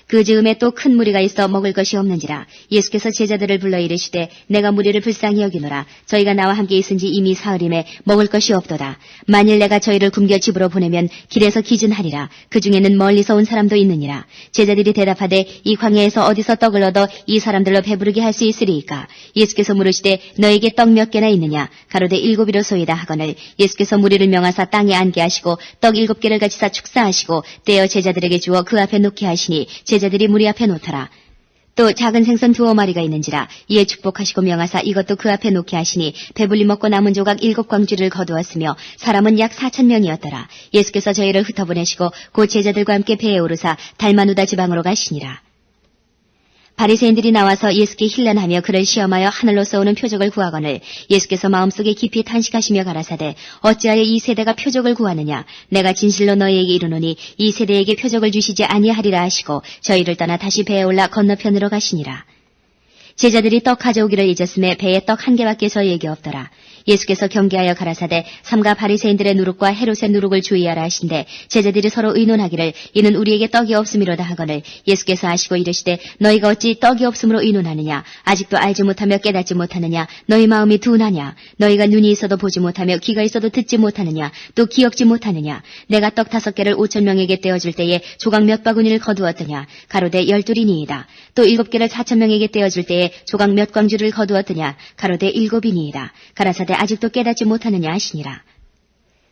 그 즈음에 또 큰 무리가 있어 먹을 것이 없는지라. 예수께서 제자들을 불러 이르시되 내가 무리를 불쌍히 여기노라. 저희가 나와 함께 있은지 이미 사흘임에 먹을 것이 없도다. 만일 내가 저희를 굶겨 집으로 보내면 길에서 기준하리라. 그 중에는 멀리서 온 사람도 있느니라. 제자들이 대답하되 이 광야에서 어디서 떡을 얻어 이 사람들로 배부르게 할 수 있으리이까? 예수께서 물으시되 너에게 떡 몇 개나 있느냐? 가로되 7이로소이다 하거늘 예수께서 무리를 명하사 땅에 앉게 하시고 떡 7개를 가지사 축사하시고 떼어 제자들에게 주어 그 앞에 놓게 하시니 제자들이 무리 앞에 놓더라. 또 작은 생선 2마리가 있는지라. 이에 축복하시고 명하사 이것도 그 앞에 놓게 하시니 배불리 먹고 남은 조각 7광주를 거두었으며 사람은 약 4,000명이었더라. 예수께서 저희를 흩어보내시고 곧 제자들과 함께 배에 오르사 달마누다 지방으로 가시니라. 바리새인들이 나와서 예수께 힐난하며 그를 시험하여 하늘로 쏘는 표적을 구하거늘 예수께서 마음속에 깊이 탄식하시며 가라사대 어찌하여 이 세대가 표적을 구하느냐? 내가 진실로 너희에게 이르노니 이 세대에게 표적을 주시지 아니하리라 하시고 저희를 떠나 다시 배에 올라 건너편으로 가시니라. 제자들이 떡 가져오기를 잊었음에 배에 떡 1개밖에 저희에게 없더라. 예수께서 경계하여 가라사대 삼가 바리새인들의 누룩과 헤롯의 누룩을 주의하라 하신대 제자들이 서로 의논하기를 이는 우리에게 떡이 없음이로다 하거늘 예수께서 아시고 이르시되 너희가 어찌 떡이 없음으로 의논하느냐 아직도 알지 못하며 깨닫지 못하느냐 너희 마음이 둔하냐 너희가 눈이 있어도 보지 못하며 귀가 있어도 듣지 못하느냐 또 기억지 못하느냐 내가 떡 5개를 5,000명에게 떼어줄 때에 조각 몇 바구니를 거두었더냐 가로되 12이니이다 또 7개를 4,000명에게 떼어줄 때에 조각 몇 광주를 거두었더냐 가로되 7이니이다 가라사대 아직도 깨닫지 못하느냐 하시니라.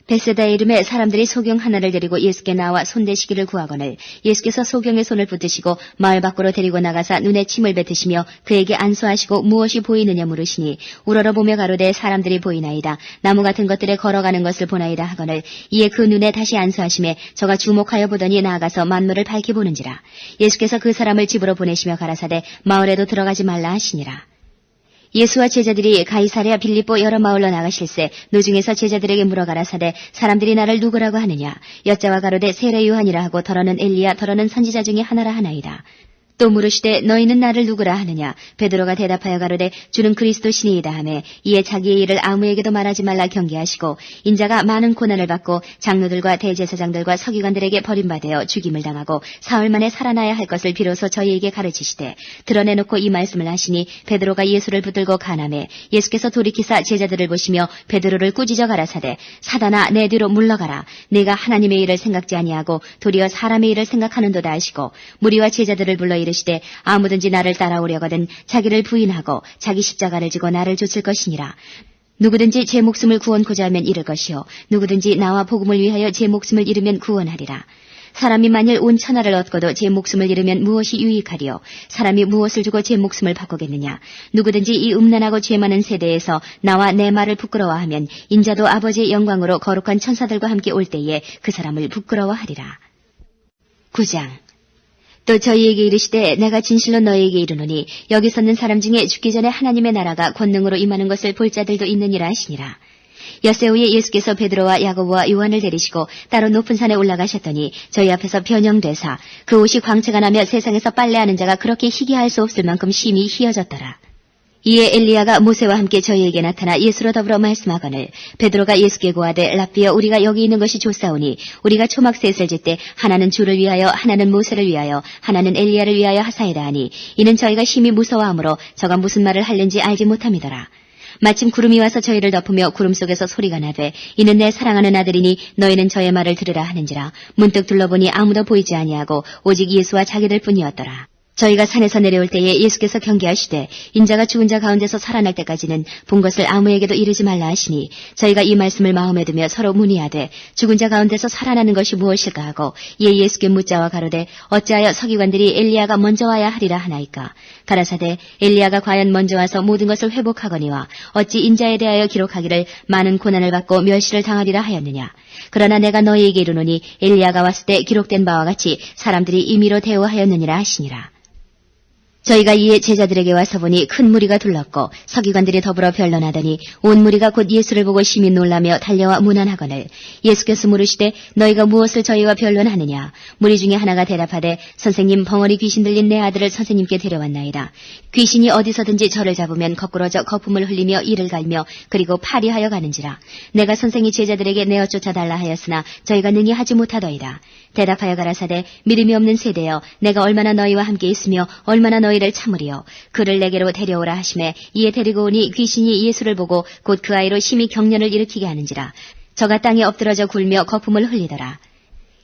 베세다의 이름에 사람들이 소경 하나를 데리고 예수께 나와 손대시기를 구하거늘 예수께서 소경의 손을 붙드시고 마을 밖으로 데리고 나가사 눈에 침을 뱉으시며 그에게 안수하시고 무엇이 보이느냐 물으시니 우러러보며 가로되 사람들이 보이나이다 나무 같은 것들에 걸어가는 것을 보나이다 하거늘 이에 그 눈에 다시 안수하심에 저가 주목하여 보더니 나아가서 만물을 밝히 보는지라. 예수께서 그 사람을 집으로 보내시며 가라사대 마을에도 들어가지 말라 하시니라. 예수와 제자들이 가이사랴 빌립보 여러 마을로 나가실새 노중에서 제자들에게 물어가라사대 사람들이 나를 누구라고 하느냐 여자와 가로되 세례 요한이라 하고 더러는 엘리야 더러는 선지자 중에 하나라 하나이다. 또 물으시되 너희는 나를 누구라 하느냐 베드로가 대답하여 가로되 주는 그리스도시니이다 하매 이에 자기의 일을 아무에게도 말하지 말라 경계하시고 인자가 많은 고난을 받고 장로들과 대제사장들과 서기관들에게 버림받아 죽임을 당하고 사흘 만에 살아나야 할 것을 비로소 저희에게 가르치시되 드러내놓고 이 말씀을 하시니 베드로가 예수를 붙들고 가나매 예수께서 돌이키사 제자들을 보시며 베드로를 꾸짖어 가라사대 사단아 내 뒤로 물러가라 네가 하나님의 일을 생각지 아니하고 도리어 사람의 일을 생각하는도다 하시고 무리와 제자들을 불러 이르시되 아무든지 나를 따라오려거든 자기를 부인하고 자기 십자가를 지고 나를 좇을 것이니라. 누구든지 제 목숨을 구원코자 하면 잃을 것이요 누구든지 나와 복음을 위하여 제 목숨을 잃으면 구원하리라. 사람이 만일 온 천하를 얻고도 제 목숨을 잃으면 무엇이 유익하리요 사람이 무엇을 주고 제 목숨을 바꾸겠느냐. 누구든지 이 음란하고 죄 많은 세대에서 나와 내 말을 부끄러워하면 인자도 아버지의 영광으로 거룩한 천사들과 함께 올 때에 그 사람을 부끄러워하리라. 9장. 또 저희에게 이르시되 내가 진실로 너희에게 이르노니 여기 섰는 사람 중에 죽기 전에 하나님의 나라가 권능으로 임하는 것을 볼 자들도 있느니라 하시니라. 엿새 후에 예수께서 베드로와 야고보와 요한을 데리시고 따로 높은 산에 올라가셨더니 저희 앞에서 변형되사 그 옷이 광채가 나며 세상에서 빨래하는 자가 그렇게 희귀할 수 없을 만큼 심히 희어졌더라. 이에 엘리야가 모세와 함께 저희에게 나타나 예수로 더불어 말씀하거늘 베드로가 예수께 고하되 랍비여 우리가 여기 있는 것이 좋사오니 우리가 초막셋을 짓때 하나는 주를 위하여 하나는 모세를 위하여 하나는 엘리야를 위하여 하사이다 하니 이는 저희가 심히 무서워하므로 저가 무슨 말을 할는지 알지 못함이더라. 마침 구름이 와서 저희를 덮으며 구름 속에서 소리가 나되 이는 내 사랑하는 아들이니 너희는 저의 말을 들으라 하는지라. 문득 둘러보니 아무도 보이지 아니하고 오직 예수와 자기들 뿐이었더라. 저희가 산에서 내려올 때에 예수께서 경계하시되 인자가 죽은 자 가운데서 살아날 때까지는 본 것을 아무에게도 이르지 말라 하시니 저희가 이 말씀을 마음에 두며 서로 문의하되 죽은 자 가운데서 살아나는 것이 무엇일까 하고 이에 예수께 묻자와 가로되 어찌하여 서기관들이 엘리야가 먼저 와야 하리라 하나이까. 가라사대 엘리야가 과연 먼저 와서 모든 것을 회복하거니와 어찌 인자에 대하여 기록하기를 많은 고난을 받고 멸시를 당하리라 하였느냐. 그러나 내가 너희에게 이르노니 엘리야가 왔을 때 기록된 바와 같이 사람들이 임의로 대우하였느니라 하시니라. 저희가 이에 제자들에게 와서 보니 큰 무리가 둘렀고 서기관들이 더불어 변론하더니 온 무리가 곧 예수를 보고 심히 놀라며 달려와 문안하거늘 예수께서 물으시되 너희가 무엇을 저희와 변론하느냐. 무리 중에 하나가 대답하되 선생님 벙어리 귀신 들린 내 아들을 선생님께 데려왔나이다. 귀신이 어디서든지 저를 잡으면 거꾸러져 거품을 흘리며 이를 갈며 그리고 파리하여 가는지라. 내가 선생이 제자들에게 내어 쫓아달라 하였으나 저희가 능히 하지 못하더이다. 대답하여 가라사대 믿음이 없는 세대여 내가 얼마나 너희와 함께 있으며 얼마나 너희를 참으리요. 그를 내게로 데려오라 하시매 이에 데리고 오니 귀신이 예수를 보고 곧 그 아이로 심히 경련을 일으키게 하는지라. 저가 땅에 엎드러져 굴며 거품을 흘리더라.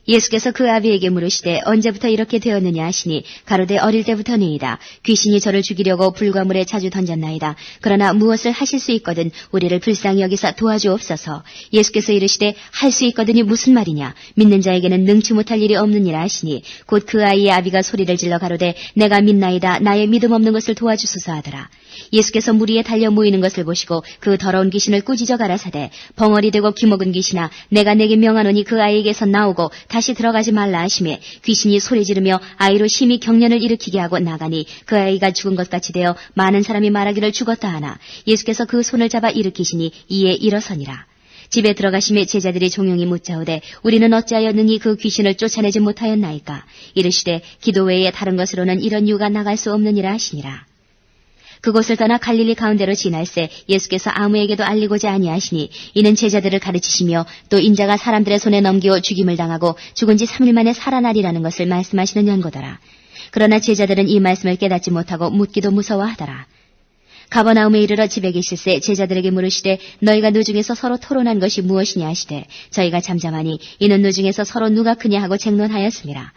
예수께서 그 아비에게 물으시되 언제부터 이렇게 되었느냐 하시니 가로되 어릴 때부터니이다. 귀신이 저를 죽이려고 불과 물에 자주 던졌나이다. 그러나 무엇을 하실 수 있거든 우리를 불쌍히 여기사 도와주옵소서. 예수께서 이르시되 할 수 있거든이 무슨 말이냐. 믿는 자에게는 능치 못할 일이 없느니라 하시니 곧 그 아이의 아비가 소리를 질러 가로되 내가 믿나이다. 나의 믿음 없는 것을 도와주소서 하더라. 예수께서 무리에 달려 모이는 것을 보시고 그 더러운 귀신을 꾸짖어 가라사대 벙어리 되고 기먹은 귀신아 내가 내게 명하노니 그 아이에게서 나오고 다시 들어가지 말라 하시매 귀신이 소리 지르며 아이로 심히 경련을 일으키게 하고 나가니 그 아이가 죽은 것 같이 되어 많은 사람이 말하기를 죽었다 하나 예수께서 그 손을 잡아 일으키시니 이에 일어서니라. 집에 들어가심에 제자들이 종용이 묻자오되 우리는 어찌하여 능히 그 귀신을 쫓아내지 못하였나이까. 이르시되 기도 외에 다른 것으로는 이런 유가 나갈 수 없느니라 하시니라. 그곳을 떠나 갈릴리 가운데로 지날새 예수께서 아무에게도 알리고자 아니하시니 이는 제자들을 가르치시며 또 인자가 사람들의 손에 넘기어 죽임을 당하고 죽은 지 3일 만에 살아나리라는 것을 말씀하시는 연고더라. 그러나 제자들은 이 말씀을 깨닫지 못하고 묻기도 무서워하더라. 가버나움에 이르러 집에 계실새 제자들에게 물으시되 너희가 노중에서 서로 토론한 것이 무엇이냐 하시되 저희가 잠잠하니 이는 노중에서 서로 누가 크냐 하고 쟁론하였습니다.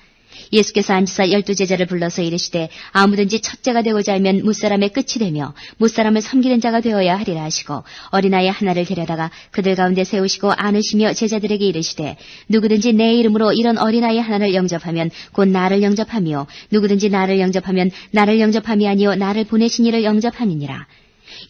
예수께서 앉으사 12제자를 불러서 이르시되 아무든지 첫째가 되고자 하면 무사람의 끝이 되며 무사람을 섬기는 자가 되어야 하리라 하시고 어린아이 하나를 데려다가 그들 가운데 세우시고 안으시며 제자들에게 이르시되 누구든지 내 이름으로 이런 어린아이 하나를 영접하면 곧 나를 영접하며 누구든지 나를 영접하면 나를 영접함이 아니요 나를 보내신 이를 영접함이니라.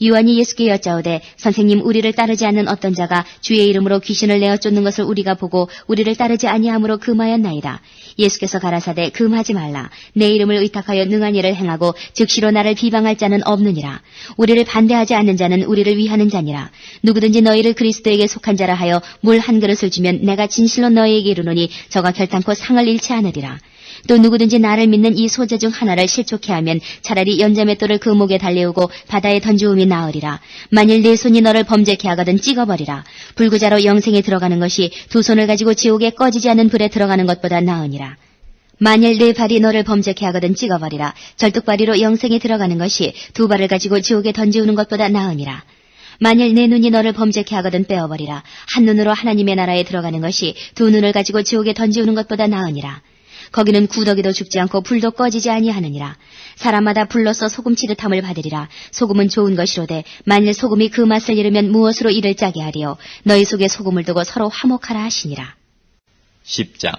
요한이 예수께 여짜오되 선생님 우리를 따르지 않는 어떤 자가 주의 이름으로 귀신을 내어 쫓는 것을 우리가 보고 우리를 따르지 아니함으로 금하였나이다. 예수께서 가라사대 금하지 말라. 내 이름을 의탁하여 능한 일을 행하고 즉시로 나를 비방할 자는 없느니라. 우리를 반대하지 않는 자는 우리를 위하는 자니라. 누구든지 너희를 그리스도에게 속한 자라 하여 물 한 그릇을 주면 내가 진실로 너희에게 이르노니 저가 결단코 상을 잃지 않으리라. 또 누구든지 나를 믿는 이 소재 중 하나를 실족해 하면 차라리 연자맷돌을 그 목에 달래우고 바다에 던지움이 나으리라. 만일 네 손이 너를 범죄케 하거든 찍어버리라. 불구자로 영생에 들어가는 것이 두 손을 가지고 지옥에 꺼지지 않는 불에 들어가는 것보다 나으니라. 만일 네 발이 너를 범죄케 하거든 찍어버리라. 절뚝발이로 영생에 들어가는 것이 두 발을 가지고 지옥에 던지우는 것보다 나으니라. 만일 내 눈이 너를 범죄케 하거든 빼어버리라. 한 눈으로 하나님의 나라에 들어가는 것이 두 눈을 가지고 지옥에 던지우는 것보다 나으니라. 거기는 구더기도 죽지 않고 불도 꺼지지 아니하느니라. 사람마다 불로써 소금치듯함을 받으리라. 소금은 좋은 것이로되 만일 소금이 그 맛을 잃으면 무엇으로 이를 짜게 하리요. 너희 속에 소금을 두고 서로 화목하라 하시니라.
10장.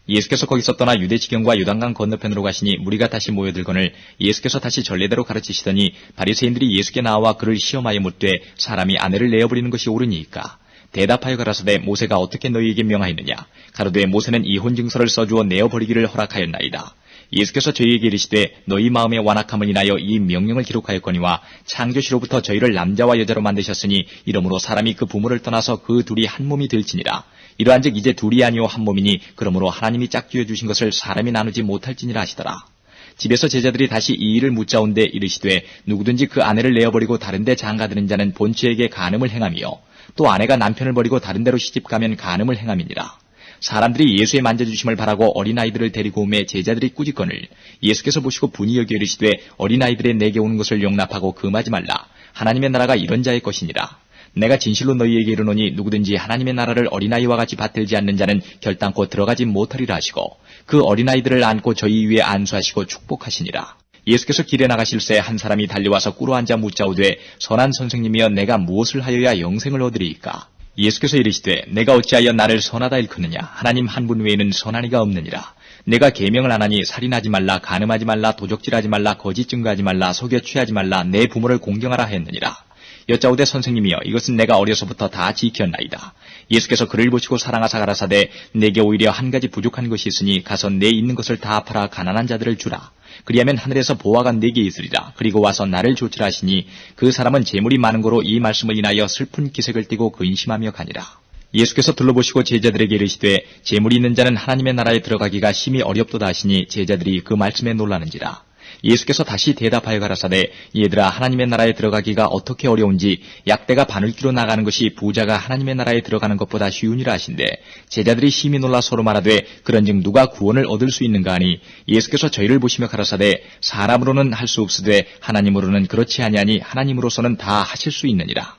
예수께서 거기서 떠나 유대 지경과 요단강 건너편으로 가시니 무리가 다시 모여들거늘 예수께서 다시 전례대로 가르치시더니 바리새인들이 예수께 나와 그를 시험하여 묻되 사람이 아내를 내어버리는 것이 옳으니이까? 대답하여 가라사대 모세가 어떻게 너희에게 명하였느냐? 가로되 모세는 이혼 증서를 써주어 내어버리기를 허락하였나이다. 예수께서 저희에게 이르시되 너희 마음의 완악함을 인하여 이 명령을 기록하였거니와 창조시로부터 저희를 남자와 여자로 만드셨으니 이러므로 사람이 그 부모를 떠나서 그 둘이 한 몸이 될지니라. 이러한즉 이제 둘이 아니오 한 몸이니 그러므로 하나님이 짝지어 주신 것을 사람이 나누지 못할지니라 하시더라. 집에서 제자들이 다시 이 일을 묻자온데 이르시되 누구든지 그 아내를 내어버리고 다른 데 장가드는 자는 본처에게 간음을 행하며 또 아내가 남편을 버리고 다른 데로 시집가면 간음을 행함이니라. 사람들이 예수의 만져주심을 바라고 어린아이들을 데리고 오매 제자들이 꾸짖거늘 예수께서 보시고 분이 여겨 이르시되 어린아이들의 내게 오는 것을 용납하고 금하지 말라. 하나님의 나라가 이런 자의 것이니라. 내가 진실로 너희에게 이르노니 누구든지 하나님의 나라를 어린아이와 같이 받들지 않는 자는 결단코 들어가지 못하리라 하시고 그 어린아이들을 안고 저희 위에 안수하시고 축복하시니라. 예수께서 길에 나가실새 한 사람이 달려와서 꿇어 앉아 묻자오되 선한 선생님이여 내가 무엇을 하여야 영생을 얻으리이까? 예수께서 이르시되 내가 어찌하여 나를 선하다 일컫느냐? 하나님 한 분 외에는 선한 이가 없느니라. 내가 계명을 안 하니 살인하지 말라, 간음하지 말라, 도적질하지 말라, 거짓 증거하지 말라, 속여 취하지 말라, 내 부모를 공경하라 했느니라. 여짜오되 선생님이여 이것은 내가 어려서부터 다 지켰나이다. 예수께서 그를 보시고 사랑하사 가라사대 내게 오히려 한 가지 부족한 것이 있으니 가서 내 있는 것을 다 팔아 가난한 자들을 주라. 그리하면 하늘에서 보화가 네게 있으리라. 그리고 와서 나를 좇으라 하시니 그 사람은 재물이 많은 거로 이 말씀을 인하여 슬픈 기색을 띠고 근심하며 가니라. 예수께서 둘러보시고 제자들에게 이르시되 재물이 있는 자는 하나님의 나라에 들어가기가 심히 어렵도다 하시니 제자들이 그 말씀에 놀라는지라. 예수께서 다시 대답하여 가라사대 얘들아 하나님의 나라에 들어가기가 어떻게 어려운지 약대가 바늘기로 나가는 것이 부자가 하나님의 나라에 들어가는 것보다 쉬우니라 하신대 제자들이 심히 놀라 서로 말하되 그런즉 누가 구원을 얻을 수 있는가 하니 예수께서 저희를 보시며 가라사대 사람으로는 할 수 없으되 하나님으로는 그렇지 아니하니 하나님으로서는 다 하실 수 있느니라.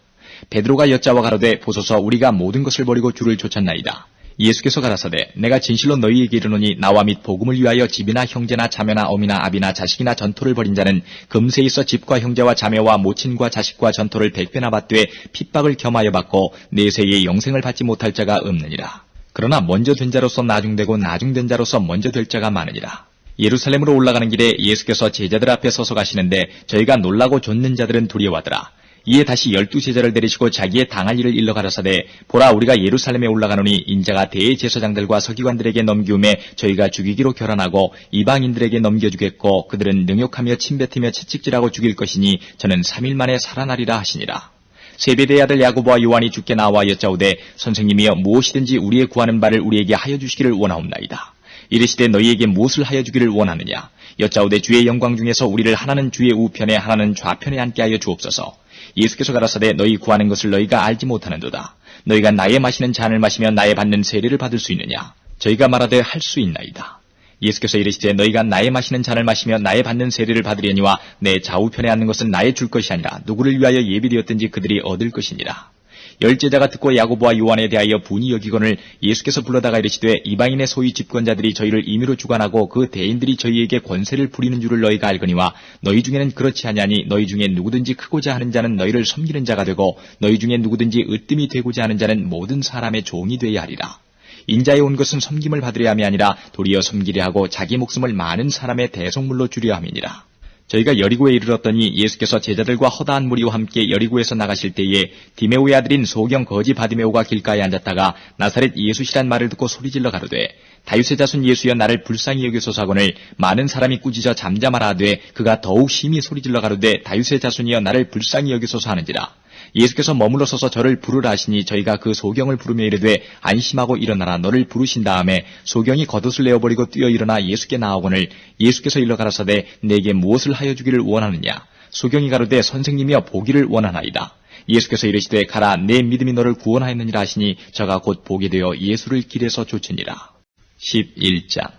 베드로가 여짜와 가로되 보소서 우리가 모든 것을 버리고 주를 좇았나이다. 예수께서 가라사대 내가 진실로 너희에게 이르노니 나와 및 복음을 위하여 집이나 형제나 자매나 어미나 아비나 자식이나 전토를 벌인 자는 금세 있어 집과 형제와 자매와 모친과 자식과 전토를 100배나 받되 핍박을 겸하여 받고 내세에 영생을 받지 못할 자가 없느니라. 그러나 먼저 된 자로서 나중되고 나중된 자로서 먼저 될 자가 많으니라. 예루살렘으로 올라가는 길에 예수께서 제자들 앞에 서서 가시는데 저희가 놀라고 좇는 자들은 두려워하더라. 이에 다시 12제자를 데리시고 자기의 당할 일을 일러 가라사대 보라 우리가 예루살렘에 올라가노니 인자가 대제사장들과 서기관들에게 넘기움에 저희가 죽이기로 결단하고 이방인들에게 넘겨주겠고 그들은 능욕하며 침뱉으며 채찍질하고 죽일 것이니 저는 3일 만에 살아나리라 하시니라. 세베대의 아들 야고보와 요한이 주께 나와 여짜오되 선생님이여 무엇이든지 우리의 구하는 바를 우리에게 하여 주시기를 원하옵나이다. 이르시되 너희에게 무엇을 하여 주기를 원하느냐? 여짜오되 주의 영광 중에서 우리를 하나는 주의 우편에 하나는 좌편에 앉게 하여 주옵소서. 예수께서 가라사대 너희 구하는 것을 너희가 알지 못하는도다. 너희가 나의 마시는 잔을 마시며 나의 받는 세례를 받을 수 있느냐? 저희가 말하되 할 수 있나이다. 예수께서 이르시되 너희가 나의 마시는 잔을 마시며 나의 받는 세례를 받으려니와 내 좌우편에 앉는 것은 나의 줄 것이 아니라 누구를 위하여 예비되었든지 그들이 얻을 것이니라. 열제자가 듣고 야고보와 요한에 대하여 분이 여기거늘 예수께서 불러다가 이르시되 이방인의 소위 집권자들이 저희를 임의로 주관하고 그 대인들이 저희에게 권세를 부리는 줄을 너희가 알거니와 너희 중에는 그렇지 아니하니 너희 중에 누구든지 크고자 하는 자는 너희를 섬기는 자가 되고 너희 중에 누구든지 으뜸이 되고자 하는 자는 모든 사람의 종이 되어야 하리라. 인자에 온 것은 섬김을 받으려 함이 아니라 도리어 섬기려 하고 자기 목숨을 많은 사람의 대속물로 주려 함이니라. 저희가 여리고에 이르렀더니 예수께서 제자들과 허다한 무리와 함께 여리고에서 나가실 때에 디메오의 아들인 소경 거지 바디메오가 길가에 앉았다가 나사렛 예수시란 말을 듣고 소리질러 가로되 다윗의 자손 예수여 나를 불쌍히 여기소서 하거늘 많은 사람이 꾸짖어 잠잠하라 하되 그가 더욱 심히 소리질러 가로되 다윗의 자손이여 나를 불쌍히 여기소서 하는지라. 예수께서 머물러 서서 저를 부르라 하시니 저희가 그 소경을 부르며 이르되 안심하고 일어나라 너를 부르신 다음에 소경이 겉옷을 내어버리고 뛰어 일어나 예수께 나아오거늘 예수께서 일러 가라사대 내게 무엇을 하여 주기를 원하느냐? 소경이 가로되 선생님이여 보기를 원하나이다. 예수께서 이르시되 가라 내 믿음이 너를 구원하였느니라 하시니 저가 곧 보게 되어 예수를 길에서 쫓으니라. 11장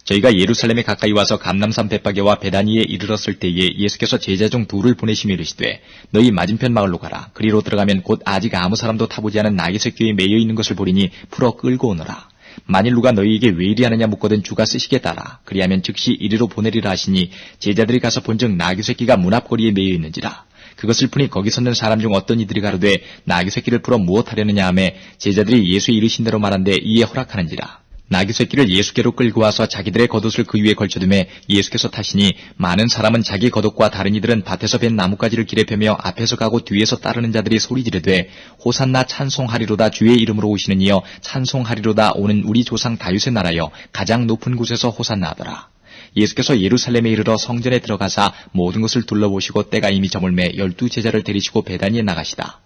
저희가 예루살렘에 가까이 와서 감람산 벳바게와 베다니에 이르렀을 때에 예수께서 제자 중 둘을 보내시며 이르시되 너희 맞은편 마을로 가라. 그리로 들어가면 곧 아직 아무 사람도 타보지 않은 나귀새끼에 매여 있는 것을 보리니 풀어 끌고 오너라. 만일 누가 너희에게 왜 이리하느냐 묻거든 주가 쓰시겠다라. 그리하면 즉시 이리로 보내리라 하시니 제자들이 가서 본즉 나귀새끼가 문 앞거리에 매여 있는지라. 그것을 푸니 거기 섰는 사람 중 어떤 이들이 가로되 나귀새끼를 풀어 무엇하려느냐 하매 제자들이 예수의 이르신 대로 말한데 이에 허락하는지라. 나귀새끼를 예수께로 끌고 와서 자기들의 겉옷을 그 위에 걸쳐두매 예수께서 타시니 많은 사람은 자기 겉옷과 다른 이들은 밭에서 벤 나뭇가지를 길에 펴며 앞에서 가고 뒤에서 따르는 자들이 소리 지르되 호산나 찬송하리로다 주의 이름으로 오시는 이여 찬송하리로다 오는 우리 조상 다윗의 나라여 가장 높은 곳에서 호산나 하더라. 예수께서 예루살렘에 이르러 성전에 들어가사 모든 것을 둘러보시고 때가 이미 저물매 12 제자를 데리시고 베다니에 나가시다.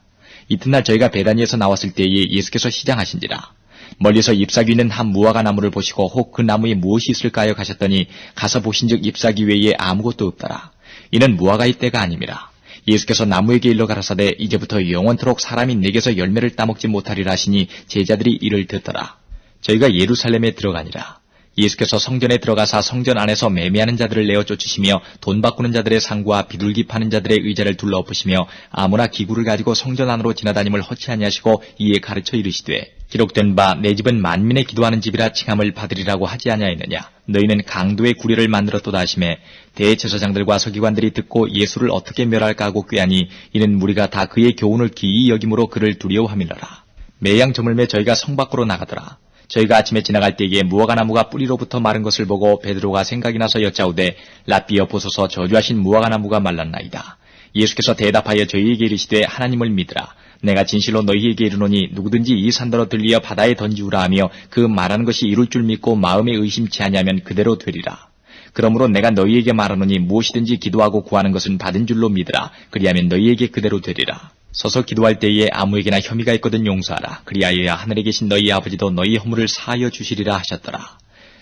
이튿날 저희가 베다니에서 나왔을 때에 예수께서 시장하신지라. 멀리서 잎사귀 있는 한 무화과 나무를 보시고 혹 그 나무에 무엇이 있을까 하여 가셨더니 가서 보신즉 잎사귀 외에 아무것도 없더라. 이는 무화과의 때가 아님이라. 예수께서 나무에게 일러 가라사대 이제부터 영원토록 사람이 내게서 열매를 따먹지 못하리라 하시니 제자들이 이를 듣더라. 저희가 예루살렘에 들어가니라. 예수께서 성전에 들어가사 성전 안에서 매매하는 자들을 내어 쫓으시며 돈 바꾸는 자들의 상과 비둘기 파는 자들의 의자를 둘러 엎으시며 아무나 기구를 가지고 성전 안으로 지나다님을 허치 아니하시고 이에 가르쳐 이르시되 기록된 바 내 집은 만민의 기도하는 집이라 칭함을 받으리라고 하지 아니하였느냐. 너희는 강도의 구례를 만들었도다 하시매 대제사장들과 서기관들이 듣고 예수를 어떻게 멸할까 하고 꾀하니 이는 무리가 다 그의 교훈을 기이 여김으로 그를 두려워함이러라. 매양 저물매 저희가 성 밖으로 나가더라. 저희가 아침에 지나갈 때에 무화과나무가 뿌리로부터 마른 것을 보고 베드로가 생각이 나서 여짜오되 랍비여 보소서 저주하신 무화과나무가 말랐나이다. 예수께서 대답하여 저희에게 이르시되 하나님을 믿으라. 내가 진실로 너희에게 이르노니 누구든지 이 산더러 들리어 바다에 던지우라 하며 그 말하는 것이 이룰 줄 믿고 마음에 의심치 아니하면 그대로 되리라. 그러므로 내가 너희에게 말하노니 무엇이든지 기도하고 구하는 것은 받은 줄로 믿으라. 그리하면 너희에게 그대로 되리라. 서서 기도할 때에 아무에게나 혐의가 있거든 용서하라. 그리하여야 하늘에 계신 너희 아버지도 너희 허물을 사하여 주시리라 하셨더라.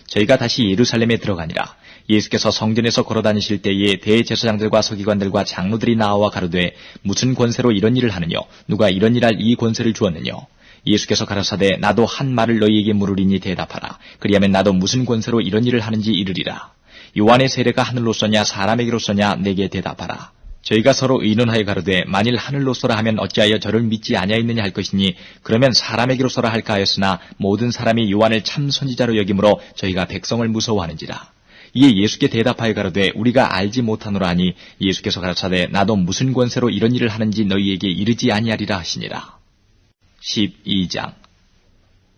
저희가 다시 예루살렘에 들어가니라. 예수께서 성전에서 걸어다니실 때에 대제사장들과 서기관들과 장로들이 나와 가로되 무슨 권세로 이런 일을 하느뇨? 누가 이런 일할 이 권세를 주었느뇨? 예수께서 가라사대 나도 한 말을 너희에게 물으리니 대답하라. 그리하면 나도 무슨 권세로 이런 일을 하는지 이르리라. 요한의 세례가 하늘로서냐 사람에게로서냐 내게 대답하라. 저희가 서로 의논하여 가로되 만일 하늘로서라 하면 어찌하여 저를 믿지 아니하였느냐 할 것이니 그러면 사람에게로서라 할까 하였으나 모든 사람이 요한을 참 선지자로 여김으로 저희가 백성을 무서워하는지라. 이에 예수께 대답하여 가로되 우리가 알지 못하노라 하니 예수께서 가라사대 나도 무슨 권세로 이런 일을 하는지 너희에게 이르지 아니하리라 하시니라. 12장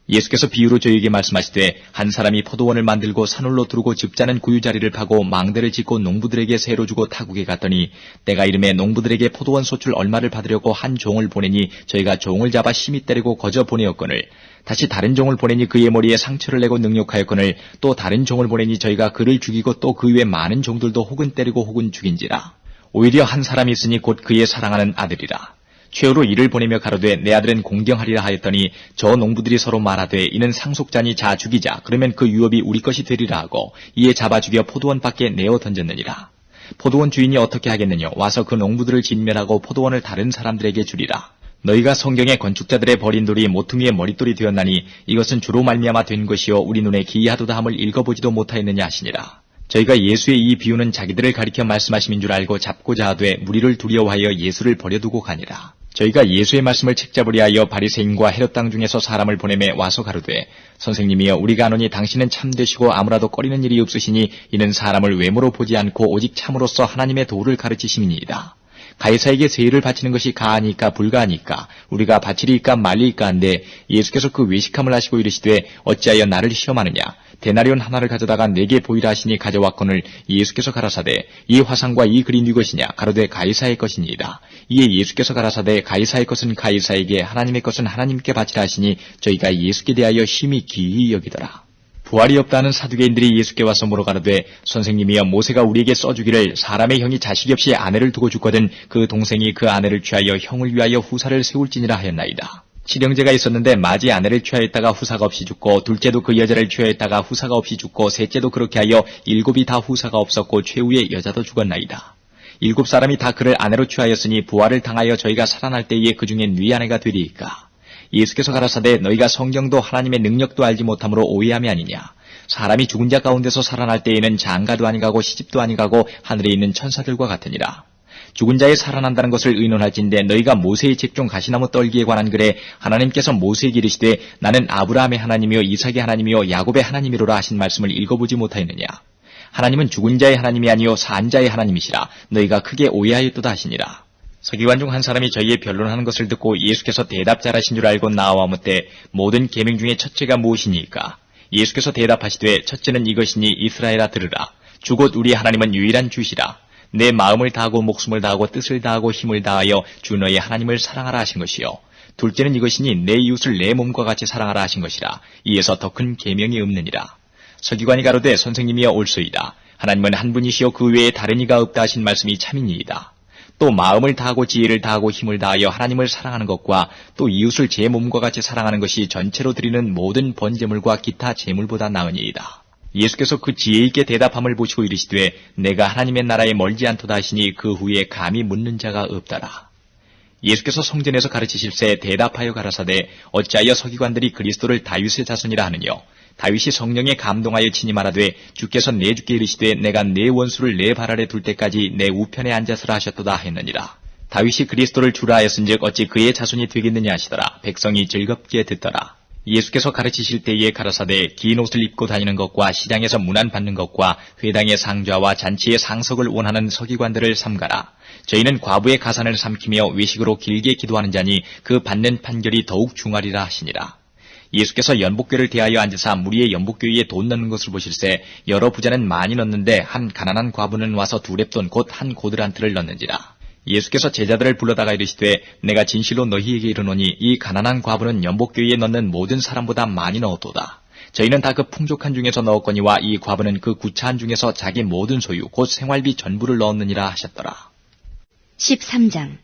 예수께서 비유로 저희에게 말씀하시되 한 사람이 포도원을 만들고 산울로 두르고 즙자는 구유자리를 파고 망대를 짓고 농부들에게 세로 주고 타국에 갔더니 때가 이름에 농부들에게 포도원 소출 얼마를 받으려고 한 종을 보내니 저희가 종을 잡아 심히 때리고 거저 보내었거늘 다시 다른 종을 보내니 그의 머리에 상처를 내고 능욕하였거늘 또 다른 종을 보내니 저희가 그를 죽이고 또 그 외 많은 종들도 혹은 때리고 혹은 죽인지라. 오히려 한 사람이 있으니 곧 그의 사랑하는 아들이라. 최후로 이를 보내며 가로되 내 아들은 공경하리라 하였더니 저 농부들이 서로 말하되 이는 상속자니 자 죽이자 그러면 그 유업이 우리 것이 되리라 하고 이에 잡아 죽여 포도원 밖에 내어 던졌느니라. 포도원 주인이 어떻게 하겠느냐 와서 그 농부들을 진멸하고 포도원을 다른 사람들에게 주리라. 너희가 성경에 건축자들의 버린 돌이 모퉁이의 머릿돌이 되었나니 이것은 주로 말미암아 된 것이요 우리 눈에 기이하도다 함을 읽어보지도 못하였느냐 하시니라. 저희가 예수의 이 비유는 자기들을 가리켜 말씀하심인 줄 알고 잡고자 하되 무리를 두려워하여 예수를 버려두고 가니라. 저희가 예수의 말씀을 책잡으려 하여 바리새인과 헤롯 땅 중에서 사람을 보내매 와서 가로되 선생님이여 우리가 아노니 당신은 참되시고 아무라도 꺼리는 일이 없으시니 이는 사람을 외모로 보지 않고 오직 참으로써 하나님의 도를 가르치심이니이다. 가이사에게 세일을 바치는 것이 가하니까 불가하니까 우리가 바치리이까 말리이까 한데 예수께서 그 외식함을 하시고 이르시되 어찌하여 나를 시험하느냐 데나리온 하나를 가져다가 내게 보이라 하시니 가져왔거늘 예수께서 가라사대 이 화상과 이 그림이 것이냐 가로되 가이사의 것이니이다. 이에 예수께서 가라사대 가이사의 것은 가이사에게 하나님의 것은 하나님께 바치라 하시니 저희가 예수께 대하여 심히 기이 여기더라. 부활이 없다는 사두개인들이 예수께 와서 물어가로되 선생님이여 모세가 우리에게 써주기를 사람의 형이 자식이 없이 아내를 두고 죽거든 그 동생이 그 아내를 취하여 형을 위하여 후사를 세울지니라 하였나이다. 칠형제가 있었는데 맏이 아내를 취하였다가 후사가 없이 죽고 둘째도 그 여자를 취하였다가 후사가 없이 죽고 셋째도 그렇게 하여 7이 다 후사가 없었고 최후의 여자도 죽었나이다. 7사람이 다 그를 아내로 취하였으니 부활을 당하여 저희가 살아날 때에 그 중에 네 아내가 되리이까. 예수께서 가라사대 너희가 성경도 하나님의 능력도 알지 못함으로 오해함이 아니냐. 사람이 죽은 자 가운데서 살아날 때에는 장가도 아니가고 시집도 아니가고 하늘에 있는 천사들과 같으니라. 죽은 자에 살아난다는 것을 의논할진대 너희가 모세의 책 중 가시나무 떨기에 관한 글에 하나님께서 모세에게 이르시되 나는 아브라함의 하나님이요 이삭의 하나님이요 야곱의 하나님이로라 하신 말씀을 읽어보지 못하였느냐. 하나님은 죽은 자의 하나님이 아니요 산 자의 하나님이시라. 너희가 크게 오해하였도다 하시니라. 서기관 중 한 사람이 저희의 변론하는 것을 듣고 예수께서 대답 잘하신 줄 알고 나와 묻되 모든 계명 중에 첫째가 무엇이니까? 예수께서 대답하시되 첫째는 이것이니 이스라엘아 들으라. 주 곧 우리 하나님은 유일한 주시라. 내 마음을 다하고 목숨을 다하고 뜻을 다하고 힘을 다하여 주 너의 하나님을 사랑하라 하신 것이요. 둘째는 이것이니 내 이웃을 내 몸과 같이 사랑하라 하신 것이라. 이에서 더 큰 계명이 없느니라. 서기관이 가로되 선생님이여 옳소이다. 하나님은 한 분이시요 그 외에 다른 이가 없다 하신 말씀이 참이니이다. 또 마음을 다하고 지혜를 다하고 힘을 다하여 하나님을 사랑하는 것과 또 이웃을 제 몸과 같이 사랑하는 것이 전체로 드리는 모든 번제물과 기타 제물보다 나으니이다. 예수께서 그 지혜 있게 대답함을 보시고 이르시되 내가 하나님의 나라에 멀지 않도다 하시니 그 후에 감히 묻는 자가 없더라. 예수께서 성전에서 가르치실새 대답하여 가라사대 어찌하여 서기관들이 그리스도를 다윗의 자손이라 하느뇨. 다윗이 성령에 감동하여 친히 말하되 주께서 내 주께 이르시되 내가 내 원수를 내 발 아래 둘 때까지 내 우편에 앉아서라 하셨도다 했느니라. 다윗이 그리스도를 주라 하였은즉 어찌 그의 자손이 되겠느냐 하시더라. 백성이 즐겁게 듣더라. 예수께서 가르치실 때에 가라사대 긴 옷을 입고 다니는 것과 시장에서 문안 받는 것과 회당의 상좌와 잔치의 상석을 원하는 서기관들을 삼가라. 저희는 과부의 가산을 삼키며 외식으로 길게 기도하는 자니 그 받는 판결이 더욱 중하리라 하시니라. 예수께서 연복궤를 대하여 앉으사 무리의 연복궤 위에 돈 넣는 것을 보실새 여러 부자는 많이 넣는데 한 가난한 과부는 와서 2렙돈 곧 한 고드란트를 넣는지라. 예수께서 제자들을 불러다가 이르시되 내가 진실로 너희에게 이르노니 이 가난한 과부는 연복궤 위에 넣는 모든 사람보다 많이 넣었도다. 저희는 다 그 풍족한 중에서 넣었거니와 이 과부는 그 구차한 중에서 자기 모든 소유 곧 생활비 전부를 넣었느니라 하셨더라.
13장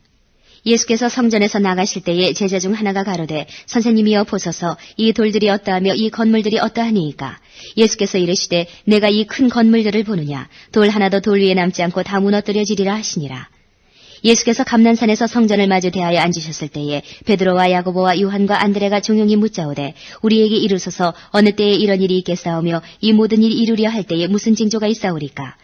예수께서 성전에서 나가실 때에 제자 중 하나가 가로되 선생님이여 보소서 이 돌들이 어떠하며 이 건물들이 어떠하니이까. 예수께서 이르시되 내가 이 큰 건물들을 보느냐. 돌 하나도 돌 위에 남지 않고 다 무너뜨려지리라 하시니라. 예수께서 감난산에서 성전을 마주 대하여 앉으셨을 때에 베드로와 야고보와 요한과 안드레가 종용이 묻자오되 우리에게 이르소서 어느 때에 이런 일이 있겠사오며 이 모든 일이 이루려 할 때에 무슨 징조가 있사오리까.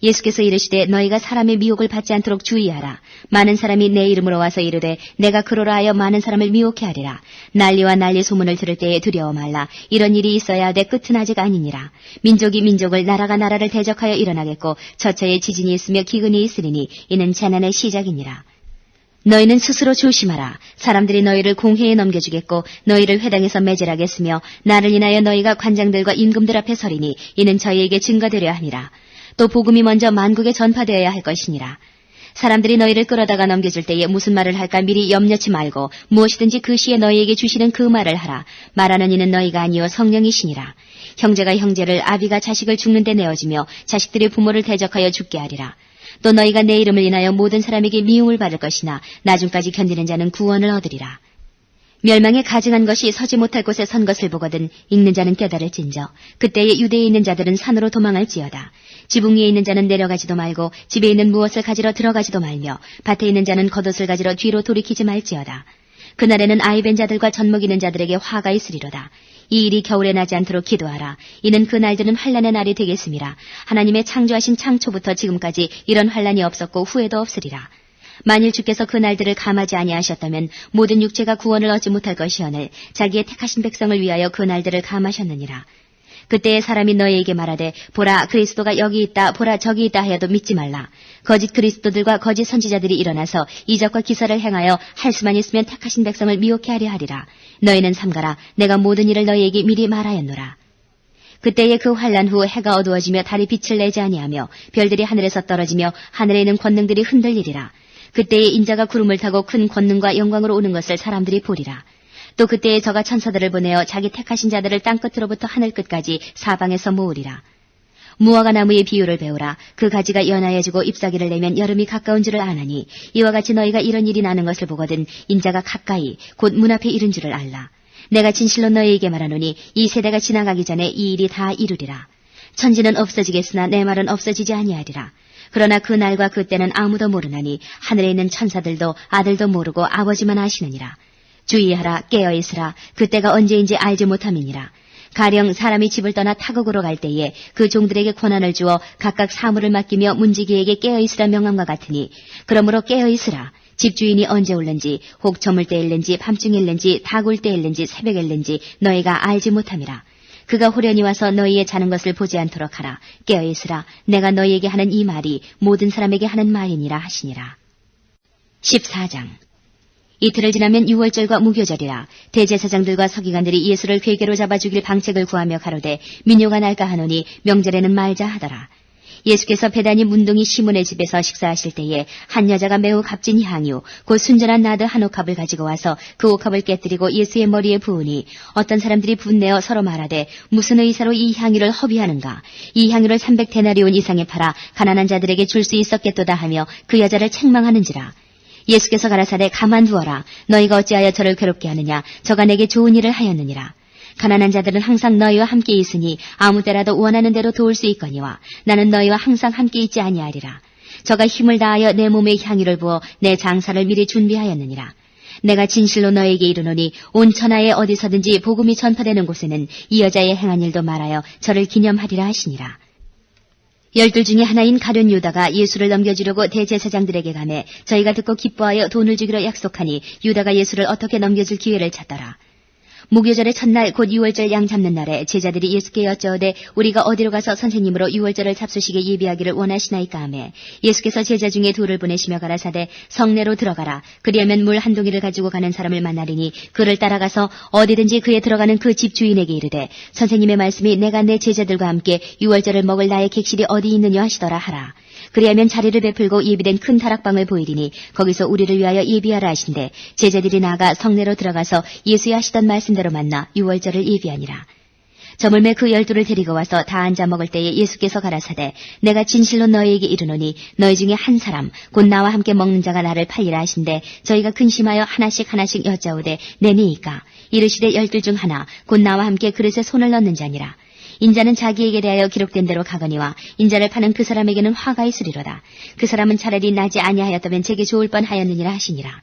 예수께서 이르시되 너희가 사람의 미혹을 받지 않도록 주의하라. 많은 사람이 내 이름으로 와서 이르되 내가 그로라 하여 많은 사람을 미혹해 하리라. 난리와 난리 소문을 들을 때에 두려워 말라. 이런 일이 있어야 하되 끝은 아직 아니니라. 민족이 민족을 나라가 나라를 대적하여 일어나겠고 처처에 지진이 있으며 기근이 있으리니 이는 재난의 시작이니라. 너희는 스스로 조심하라. 사람들이 너희를 공회에 넘겨주겠고 너희를 회당에서 매질하겠으며 나를 인하여 너희가 관장들과 임금들 앞에 서리니 이는 저희에게 증거되려 함이라. 또 복음이 먼저 만국에 전파되어야 할 것이니라. 사람들이 너희를 끌어다가 넘겨줄 때에 무슨 말을 할까 미리 염려치 말고 무엇이든지 그 시에 너희에게 주시는 그 말을 하라. 말하는 이는 너희가 아니요 성령이시니라. 형제가 형제를 아비가 자식을 죽는 데 내어지며 자식들이 부모를 대적하여 죽게 하리라. 또 너희가 내 이름을 인하여 모든 사람에게 미움을 받을 것이나 나중까지 견디는 자는 구원을 얻으리라. 멸망에 가증한 것이 서지 못할 곳에 선 것을 보거든 읽는 자는 깨달을진저 그때에 유대에 있는 자들은 산으로 도망할지어다. 지붕 위에 있는 자는 내려가지도 말고 집에 있는 무엇을 가지러 들어가지도 말며 밭에 있는 자는 겉옷을 가지러 뒤로 돌이키지 말지어다. 그날에는 아이 벤 자들과 젖 먹이는 자들에게 화가 있으리로다. 이 일이 겨울에 나지 않도록 기도하라. 이는 그 날들은 환난의 날이 되겠음이라. 하나님의 창조하신 창초부터 지금까지 이런 환난이 없었고 후에도 없으리라. 만일 주께서 그 날들을 감하지 아니하셨다면 모든 육체가 구원을 얻지 못할 것이오늘 자기의 택하신 백성을 위하여 그 날들을 감하셨느니라. 그때에 사람이 너희에게 말하되 보라 그리스도가 여기 있다 보라 저기 있다 하여도 믿지 말라. 거짓 그리스도들과 거짓 선지자들이 일어나서 이적과 기사를 행하여 할 수만 있으면 택하신 백성을 미혹해 하려 하리라. 너희는 삼가라. 내가 모든 일을 너희에게 미리 말하였노라. 그때에 그 환난 후 해가 어두워지며 달이 빛을 내지 아니하며 별들이 하늘에서 떨어지며 하늘에 있는 권능들이 흔들리리라. 그때에 인자가 구름을 타고 큰 권능과 영광으로 오는 것을 사람들이 보리라. 또 그때에 저가 천사들을 보내어 자기 택하신 자들을 땅끝으로부터 하늘끝까지 사방에서 모으리라. 무화과 나무의 비유를 배우라. 그 가지가 연하여지고 잎사귀를 내면 여름이 가까운 줄을 아나니 이와 같이 너희가 이런 일이 나는 것을 보거든 인자가 가까이 곧 문 앞에 이른 줄을 알라. 내가 진실로 너희에게 말하노니 이 세대가 지나가기 전에 이 일이 다 이루리라. 천지는 없어지겠으나 내 말은 없어지지 아니하리라. 그러나 그 날과 그 때는 아무도 모르나니 하늘에 있는 천사들도 아들도 모르고 아버지만 아시느니라. 주의하라. 깨어있으라. 그때가 언제인지 알지 못함이니라. 가령 사람이 집을 떠나 타국으로 갈 때에 그 종들에게 권한을 주어 각각 사물을 맡기며 문지기에게 깨어있으라 명함과 같으니 그러므로 깨어있으라. 집주인이 언제 올는지 혹 저물 때일는지 밤중일는지 다굴 때일는지 새벽일는지 너희가 알지 못함이라. 그가 호련히 와서 너희의 자는 것을 보지 않도록 하라. 깨어있으라. 내가 너희에게 하는 이 말이 모든 사람에게 하는 말이니라 하시니라. 14장. 이틀을 지나면 유월절과 무교절이라. 대제사장들과 서기관들이 예수를 괴계로 잡아 죽일 방책을 구하며 가로되 민요가 날까 하노니 명절에는 말자 하더라. 예수께서 베다니 문둥이 시몬의 집에서 식사하실 때에 한 여자가 매우 값진 향유 곧 순전한 나드 한 옥합을 가지고 와서 그 옥합을 깨뜨리고 예수의 머리에 부으니 어떤 사람들이 분내어 서로 말하되 무슨 의사로 이 향유를 허비하는가. 이 향유를 300데나리온 이상에 팔아 가난한 자들에게 줄 수 있었겠도다 하며 그 여자를 책망하는지라. 예수께서 가라사대 가만두어라. 너희가 어찌하여 저를 괴롭게 하느냐. 저가 내게 좋은 일을 하였느니라. 가난한 자들은 항상 너희와 함께 있으니 아무 때라도 원하는 대로 도울 수 있거니와 나는 너희와 항상 함께 있지 아니하리라. 저가 힘을 다하여 내 몸에 향유를 부어 내 장사를 미리 준비하였느니라. 내가 진실로 너희에게 이르노니 온 천하에 어디서든지 복음이 전파되는 곳에는 이 여자의 행한 일도 말하여 저를 기념하리라 하시니라. 12 중에 하나인 가룟 유다가 예수를 넘겨주려고 대제사장들에게 가매 저희가 듣고 기뻐하여 돈을 주기로 약속하니 유다가 예수를 어떻게 넘겨줄 기회를 찾더라. 무교절의 첫날 곧 유월절 양 잡는 날에 제자들이 예수께 여쭤오되 우리가 어디로 가서 선생님으로 유월절을 잡수시게 예비하기를 원하시나이까 하매 예수께서 제자 중에 둘을 보내시며 가라사대 성내로 들어가라. 그리하면 물 한 동이를 가지고 가는 사람을 만나리니 그를 따라가서 어디든지 그에 들어가는 그 집 주인에게 이르되 선생님의 말씀이 내가 내 제자들과 함께 유월절을 먹을 나의 객실이 어디 있느냐 하시더라 하라. 그리하면 자리를 베풀고 예비된 큰 다락방을 보이리니 거기서 우리를 위하여 예비하라 하신대 제자들이 나아가 성내로 들어가서 예수의 하시던 말씀대로 만나 유월절을 예비하니라. 저물매 그 12를 데리고 와서 다 앉아 먹을 때에 예수께서 가라사대 내가 진실로 너희에게 이르노니 너희 중에 한 사람 곧 나와 함께 먹는 자가 나를 팔리라 하신대 저희가 근심하여 하나씩 여짜오되 내니이까. 이르시되 12 중 하나 곧 나와 함께 그릇에 손을 넣는 자니라. 인자는 자기에게 대하여 기록된 대로 가거니와 인자를 파는 그 사람에게는 화가 있으리로다. 그 사람은 차라리 나지 아니하였다면 제게 좋을 뻔하였느니라 하시니라.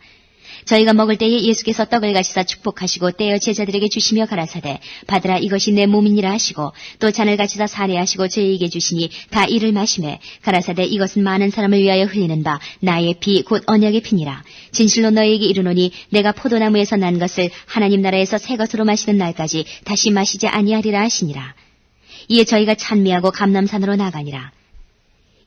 저희가 먹을 때에 예수께서 떡을 가시사 축복하시고 떼어 제자들에게 주시며 가라사대 받으라 이것이 내 몸이니라 하시고 또 잔을 가시사 사례하시고 저희에게 주시니 다 이를 마시매 가라사대 이것은 많은 사람을 위하여 흘리는 바 나의 피 곧 언약의 피니라. 진실로 너희에게 이르노니 내가 포도나무에서 난 것을 하나님 나라에서 새 것으로 마시는 날까지 다시 마시지 아니하리라 하시니라. 이에 저희가 찬미하고 감람산으로 나가니라.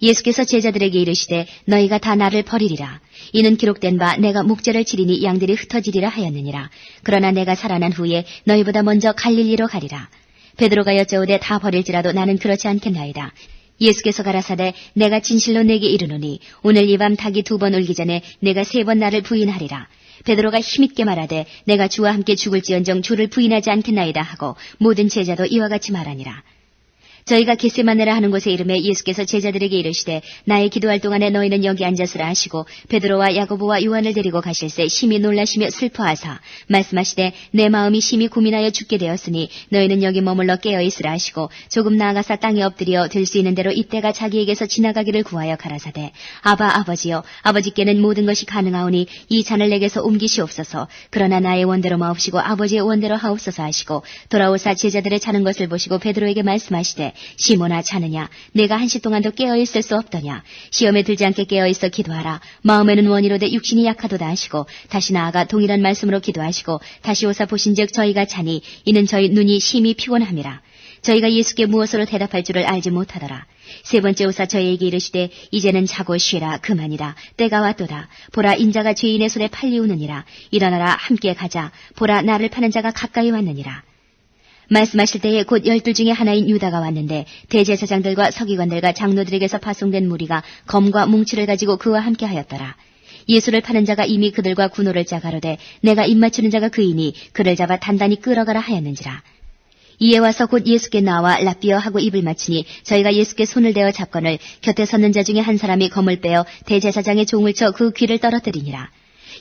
예수께서 제자들에게 이르시되 너희가 다 나를 버리리라. 이는 기록된 바 내가 목자를 치리니 양들이 흩어지리라 하였느니라. 그러나 내가 살아난 후에 너희보다 먼저 갈릴리로 가리라. 베드로가 여짜오되 다 버릴지라도 나는 그렇지 않겠나이다. 예수께서 가라사대 내가 진실로 내게 이르노니 오늘 이 밤 닭이 2번 울기 전에 내가 3번 나를 부인하리라. 베드로가 힘있게 말하되 내가 주와 함께 죽을지언정 주를 부인하지 않겠나이다 하고 모든 제자도 이와 같이 말하니라. 저희가 겟세마네라 하는 곳에 이름에 예수께서 제자들에게 이르시되 나의 기도할 동안에 너희는 여기 앉았으라 하시고 베드로와 야고보와 요한을 데리고 가실새 심히 놀라시며 슬퍼하사 말씀하시되 내 마음이 심히 고민하여 죽게 되었으니 너희는 여기 머물러 깨어있으라 하시고 조금 나아가사 땅에 엎드려 될 수 있는 대로 이때가 자기에게서 지나가기를 구하여 가라사대 아바 아버지여 아버지께는 모든 것이 가능하오니 이 잔을 내게서 옮기시옵소서 그러나 나의 원대로 마옵시고 아버지의 원대로 하옵소서 하시고 돌아오사 제자들의 자는 것을 보시고 베드로에게 말씀하시되 시몬아 자느냐 내가 한시 동안도 깨어있을 수 없더냐 시험에 들지 않게 깨어있어 기도하라 마음에는 원이로되 육신이 약하도다 하시고 다시 나아가 동일한 말씀으로 기도하시고 다시 오사 보신즉 저희가 자니 이는 저희 눈이 심히 피곤함이라 저희가 예수께 무엇으로 대답할 줄을 알지 못하더라 세 번째 오사 저희에게 이르시되 이제는 자고 쉬라 그만이라 때가 왔도다 보라 인자가 죄인의 손에 팔리우느니라 일어나라 함께 가자 보라 나를 파는 자가 가까이 왔느니라 말씀하실 때에 곧 12 중에 하나인 유다가 왔는데 대제사장들과 서기관들과 장로들에게서 파송된 무리가 검과 뭉치를 가지고 그와 함께 하였더라. 예수를 파는 자가 이미 그들과 군호를 짜 가로되 내가 입맞추는 자가 그이니 그를 잡아 단단히 끌어가라 하였는지라. 이에 와서 곧 예수께 나와 랍비어 하고 입을 맞추니 저희가 예수께 손을 대어 잡거늘 곁에 섰는 자 중에 한 사람이 검을 빼어 대제사장의 종을 쳐 그 귀를 떨어뜨리니라.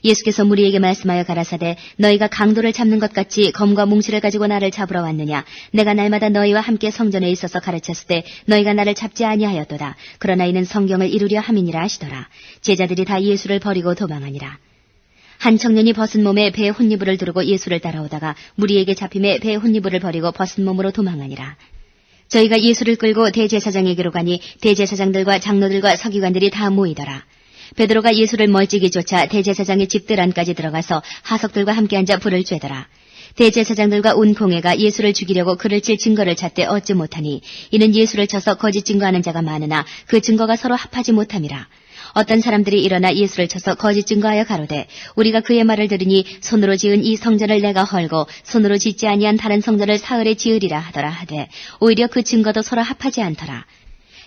예수께서 무리에게 말씀하여 가라사대 너희가 강도를 잡는 것 같이 검과 뭉치를 가지고 나를 잡으러 왔느냐 내가 날마다 너희와 함께 성전에 있어서 가르쳤을 때 너희가 나를 잡지 아니하였도다 그러나 이는 성경을 이루려 함이니라 하시더라. 제자들이 다 예수를 버리고 도망하니라. 한 청년이 벗은 몸에 배에 혼이불을 두르고 예수를 따라오다가 무리에게 잡힘에 배에 혼이불을 버리고 벗은 몸으로 도망하니라. 저희가 예수를 끌고 대제사장에게로 가니 대제사장들과 장로들과 서기관들이 다 모이더라. 베드로가 예수를 멀찍이 쫓아 대제사장의 집들 안까지 들어가서 하석들과 함께 앉아 불을 쬐더라. 대제사장들과 온 공회가 예수를 죽이려고 그를 칠 증거를 찾되 얻지 못하니 이는 예수를 쳐서 거짓 증거하는 자가 많으나 그 증거가 서로 합하지 못함이라. 어떤 사람들이 일어나 예수를 쳐서 거짓 증거하여 가로되 우리가 그의 말을 들으니 손으로 지은 이 성전을 내가 헐고 손으로 짓지 아니한 다른 성전을 사흘에 지으리라 하더라 하되 오히려 그 증거도 서로 합하지 않더라.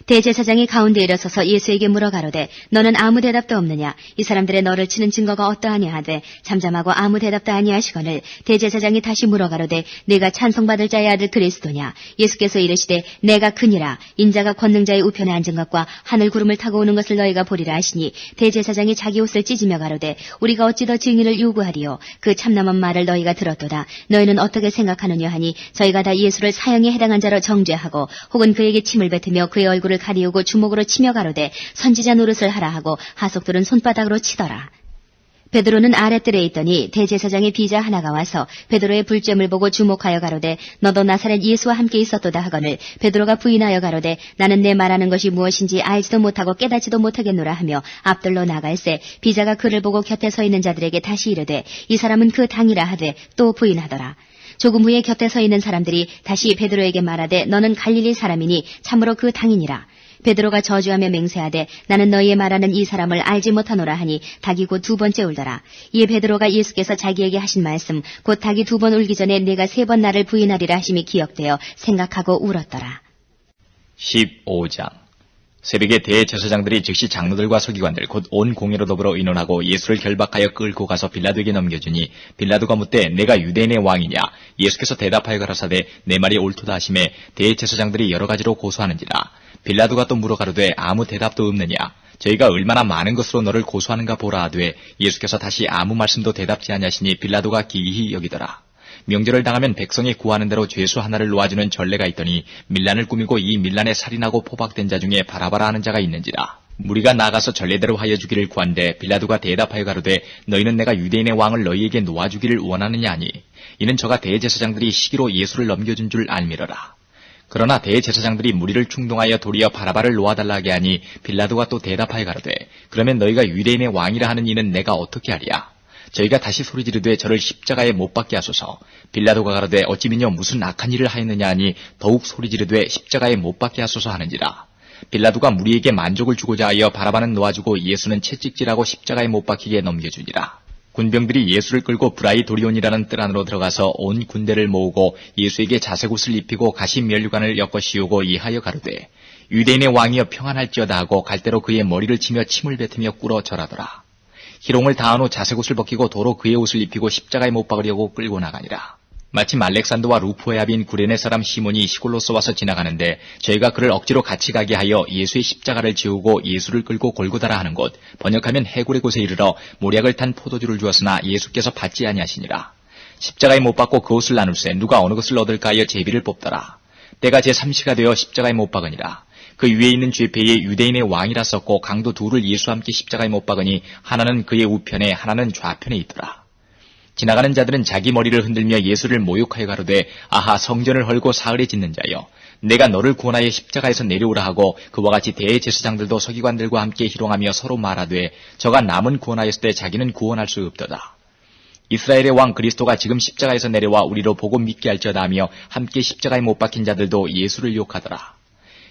대제사장이 가운데 일어서서 예수에게 물어 가로되 너는 아무 대답도 없느냐 이 사람들의 너를 치는 증거가 어떠하냐 하되 잠잠하고 아무 대답도 아니하시거늘 대제사장이 다시 물어 가로되 네가 찬송받을 자의 아들 그리스도냐 예수께서 이르시되 내가 그니라 인자가 권능자의 우편에 앉은 것과 하늘 구름을 타고 오는 것을 너희가 보리라 하시니 대제사장이 자기 옷을 찢으며 가로되 우리가 어찌 더 증인을 요구하리요 그 참남한 말을 너희가 들었도다 너희는 어떻게 생각하느냐 하니 저희가 다 예수를 사형에 해당한 자로 정죄하고 혹은 그에게 침을 뱉으며 그의 얼굴을 가리우고 주먹으로 치며 가로되 선지자 노릇을 하라 하고 하석들은 손바닥으로 치더라. 베드로는 아랫뜰에 있더니 대제사장의 비자 하나가 와서 베드로의 불잼을 보고 주목하여 가로되 너도 나사렛 예수와 함께 있었도다 하거늘 베드로가 부인하여 가로되 나는 내 말하는 것이 무엇인지 알지도 못하고 깨닫지도 못하겠노라 하며 앞들로 나갈새 비자가 그를 보고 곁에 서 있는 자들에게 다시 이르되 이 사람은 그 당이라 하되 또 부인하더라. 조금 후에 곁에 서 있는 사람들이 다시 베드로에게 말하되 너는 갈릴리 사람이니 참으로 그 당이니라. 베드로가 저주하며 맹세하되 나는 너희의 말하는 이 사람을 알지 못하노라 하니 닭이 곧 2번째 울더라. 이에 베드로가 예수께서 자기에게 하신 말씀 곧 닭이 2번 울기 전에 내가 3번 나를 부인하리라 하심이 기억되어 생각하고 울었더라.
15장 새벽에 대제사장들이 즉시 장로들과 서기관들 곧 온 공회로 더불어 의논하고 예수를 결박하여 끌고 가서 빌라도에게 넘겨주니 빌라도가 묻되 내가 유대인의 왕이냐 예수께서 대답하여 가라사대 내 말이 옳도다 하심에 대제사장들이 여러 가지로 고소하는지라. 빌라도가 또 물어 가로되 아무 대답도 없느냐 저희가 얼마나 많은 것으로 너를 고소하는가 보라 하되 예수께서 다시 아무 말씀도 대답지 아니하시니 빌라도가 기이히 여기더라. 명절을 당하면 백성이 구하는 대로 죄수 하나를 놓아주는 전례가 있더니 밀란을 꾸미고 이 밀란에 살인하고 포박된 자 중에 바라바라 하는 자가 있는지라. 무리가 나가서 전례대로 하여 주기를 구한데 빌라도가 대답하여 가로되 너희는 내가 유대인의 왕을 너희에게 놓아주기를 원하느냐 하니 이는 저가 대제사장들이 시기로 예수를 넘겨준 줄 알미러라. 그러나 대제사장들이 무리를 충동하여 도리어 바라바를 놓아달라 하게 하니 빌라도가 또 대답하여 가로되 그러면 너희가 유대인의 왕이라 하는 이는 내가 어떻게 하랴. 저희가 다시 소리지르되 저를 십자가에 못 박게 하소서. 빌라도가 가로되 어찌 미녀 무슨 악한 일을 하였느냐 하니 더욱 소리지르되 십자가에 못 박게 하소서 하는지라. 빌라도가 무리에게 만족을 주고자 하여 바라바는 놓아주고 예수는 채찍질하고 십자가에 못 박히게 넘겨주니라. 군병들이 예수를 끌고 브라이 도리온이라는 뜰 안으로 들어가서 온 군대를 모으고 예수에게 자색옷을 입히고 가시 면류관을 엮어 씌우고 이하여 가로되 유대인의 왕이여 평안할지어다 하고 갈대로 그의 머리를 치며 침을 뱉으며 꿇어 절하더라. 희롱을 다한 후 자색옷을 벗기고 도로 그의 옷을 입히고 십자가에 못 박으려고 끌고 나가니라. 마침 알렉산더와 루포의 아비인 구레네 사람 시몬이 시골로서 와서 지나가는데 저희가 그를 억지로 같이 가게 하여 예수의 십자가를 지우고 예수를 끌고 골고다라 하는 곳, 번역하면 해골의 곳에 이르러 모략을 탄 포도주를 주었으나 예수께서 받지 아니하시니라. 십자가에 못 박고 그 옷을 나눌세 누가 어느 것을 얻을까 하여 제비를 뽑더라. 때가 제3시가 되어 십자가에 못 박으니라. 그 위에 있는 죄패에 유대인의 왕이라 썼고 강도 둘을 예수와 함께 십자가에 못 박으니 하나는 그의 우편에 하나는 좌편에 있더라. 지나가는 자들은 자기 머리를 흔들며 예수를 모욕하여 가로되 아하 성전을 헐고 사흘에 짓는 자여 내가 너를 구원하여 십자가에서 내려오라 하고 그와 같이 대제사장들도 서기관들과 함께 희롱하며 서로 말하되 저가 남은 구원하였을 때 자기는 구원할 수 없도다. 이스라엘의 왕 그리스도가 지금 십자가에서 내려와 우리로 보고 믿게 할지어다 하며 함께 십자가에 못 박힌 자들도 예수를 욕하더라.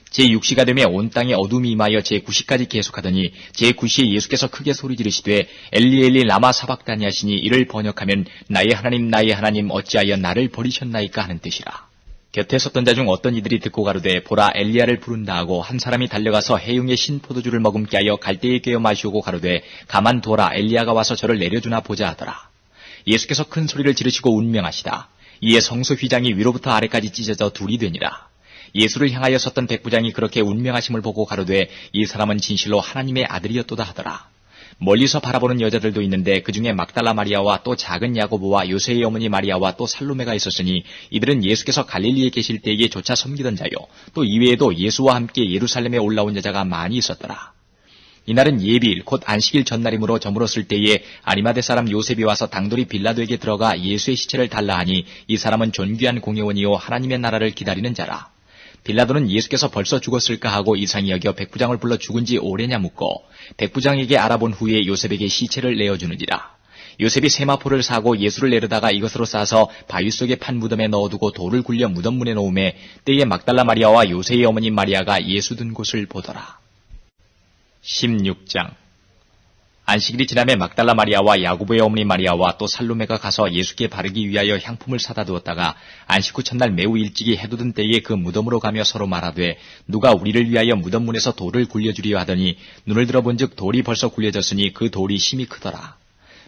제6시가 되며 온 땅에 어둠이 임하여 제9시까지 계속하더니 제9시에 예수께서 크게 소리 지르시되 엘리 엘리 라마 사박다니 하시니 이를 번역하면 나의 하나님 어찌하여 나를 버리셨나이까 하는 뜻이라. 곁에 섰던 자 중 어떤 이들이 듣고 가로되 보라 엘리야를 부른다 하고 한 사람이 달려가서 해용의 신포도주를 머금게 하여 갈대에 꿰어 마시오고 가로되 가만두어라 엘리야가 와서 저를 내려주나 보자 하더라. 예수께서 큰 소리를 지르시고 운명하시다. 이에 성소 휘장이 위로부터 아래까지 찢어져 둘이 되니라. 예수를 향하여 섰던 백부장이 그렇게 운명하심을 보고 가로되 이 사람은 진실로 하나님의 아들이었도다 하더라. 멀리서 바라보는 여자들도 있는데 그 중에 막달라 마리아와 또 작은 야고보와 요새의 어머니 마리아와 또 살로메가 있었으니 이들은 예수께서 갈릴리에 계실 때에 조차 섬기던 자요 또 이외에도 예수와 함께 예루살렘에 올라온 여자가 많이 있었더라. 이날은 예비일 곧 안식일 전날이므로 저물었을 때에 아리마대 사람 요셉이 와서 당돌이 빌라도에게 들어가 예수의 시체를 달라 하니 이 사람은 존귀한 공회원이요 하나님의 나라를 기다리는 자라. 빌라도는 예수께서 벌써 죽었을까 하고 이상히 여겨 백부장을 불러 죽은 지 오래냐 묻고 백부장에게 알아본 후에 요셉에게 시체를 내어주느니라. 요셉이 세마포를 사고 예수를 내려다가 이것으로 싸서 바위 속에 판 무덤에 넣어두고 돌을 굴려 무덤문에 놓음에 때에 막달라 마리아와 요새의 어머니 마리아가 예수 든 곳을 보더라. 16장 안식일이 지나매 막달라 마리아와 야고보의 어머니 마리아와 또 살로메가 가서 예수께 바르기 위하여 향품을 사다 두었다가 안식 후 첫날 매우 일찍이 해 돋은 때에 그 무덤으로 가며 서로 말하되 누가 우리를 위하여 무덤문에서 돌을 굴려주리요 하더니 눈을 들어본즉 돌이 벌써 굴려졌으니 그 돌이 심히 크더라.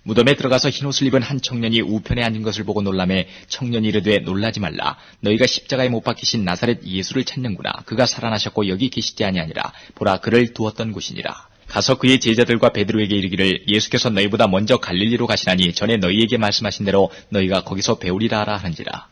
무덤에 들어가서 흰옷을 입은 한 청년이 우편에 앉은 것을 보고 놀라매 청년이 이르되 놀라지 말라. 너희가 십자가에 못 박히신 나사렛 예수를 찾는구나. 그가 살아나셨고 여기 계시지 아니하니라. 보라 그를 두었던 곳이니라. 가서 그의 제자들과 베드로에게 이르기를 예수께서 너희보다 먼저 갈릴리로 가시나니 전에 너희에게 말씀하신 대로 너희가 거기서 배우리라 하라 하는지라.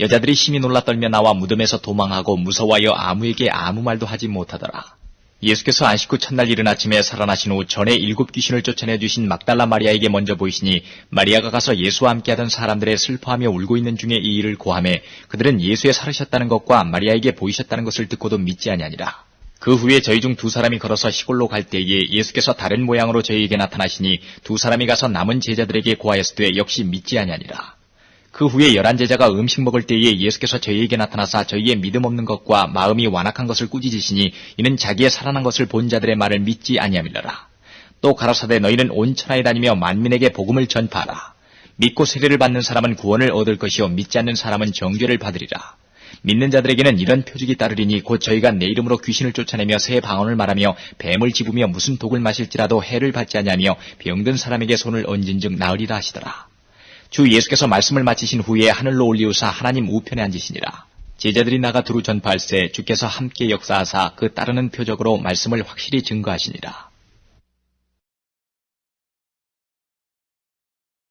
여자들이 심히 놀라 떨며 나와 무덤에서 도망하고 무서워하여 아무에게 아무 말도 하지 못하더라. 예수께서 안식 후 첫날 이른 아침에 살아나신 후 전에 7 귀신을 쫓아내 주신 막달라 마리아에게 먼저 보이시니 마리아가 가서 예수와 함께하던 사람들의 슬퍼하며 울고 있는 중에 이 일을 고하매 그들은 예수의 살으셨다는 것과 마리아에게 보이셨다는 것을 듣고도 믿지 아니하니라. 그 후에 저희 중 2 사람이 걸어서 시골로 갈 때에 예수께서 다른 모양으로 저희에게 나타나시니 2 사람이 가서 남은 제자들에게 고하였으되 역시 믿지 아니하니라. 그 후에 11 제자가 음식 먹을 때에 예수께서 저희에게 나타나사 저희의 믿음 없는 것과 마음이 완악한 것을 꾸짖으시니 이는 자기의 살아난 것을 본 자들의 말을 믿지 아니함이더라. 또 가라사대 너희는 온 천하에 다니며 만민에게 복음을 전파하라. 믿고 세례를 받는 사람은 구원을 얻을 것이요 믿지 않는 사람은 정죄를 받으리라. 믿는 자들에게는 이런 표적이 따르리니 곧 저희가 내 이름으로 귀신을 쫓아내며 새 방언을 말하며 뱀을 집으며 무슨 독을 마실지라도 해를 받지 아니하며 병든 사람에게 손을 얹은즉 나으리라 하시더라. 주 예수께서 말씀을 마치신 후에 하늘로 올리우사 하나님 우편에 앉으시니라. 제자들이 나가 두루 전파할세 주께서 함께 역사하사 그 따르는 표적으로 말씀을 확실히 증거하시니라.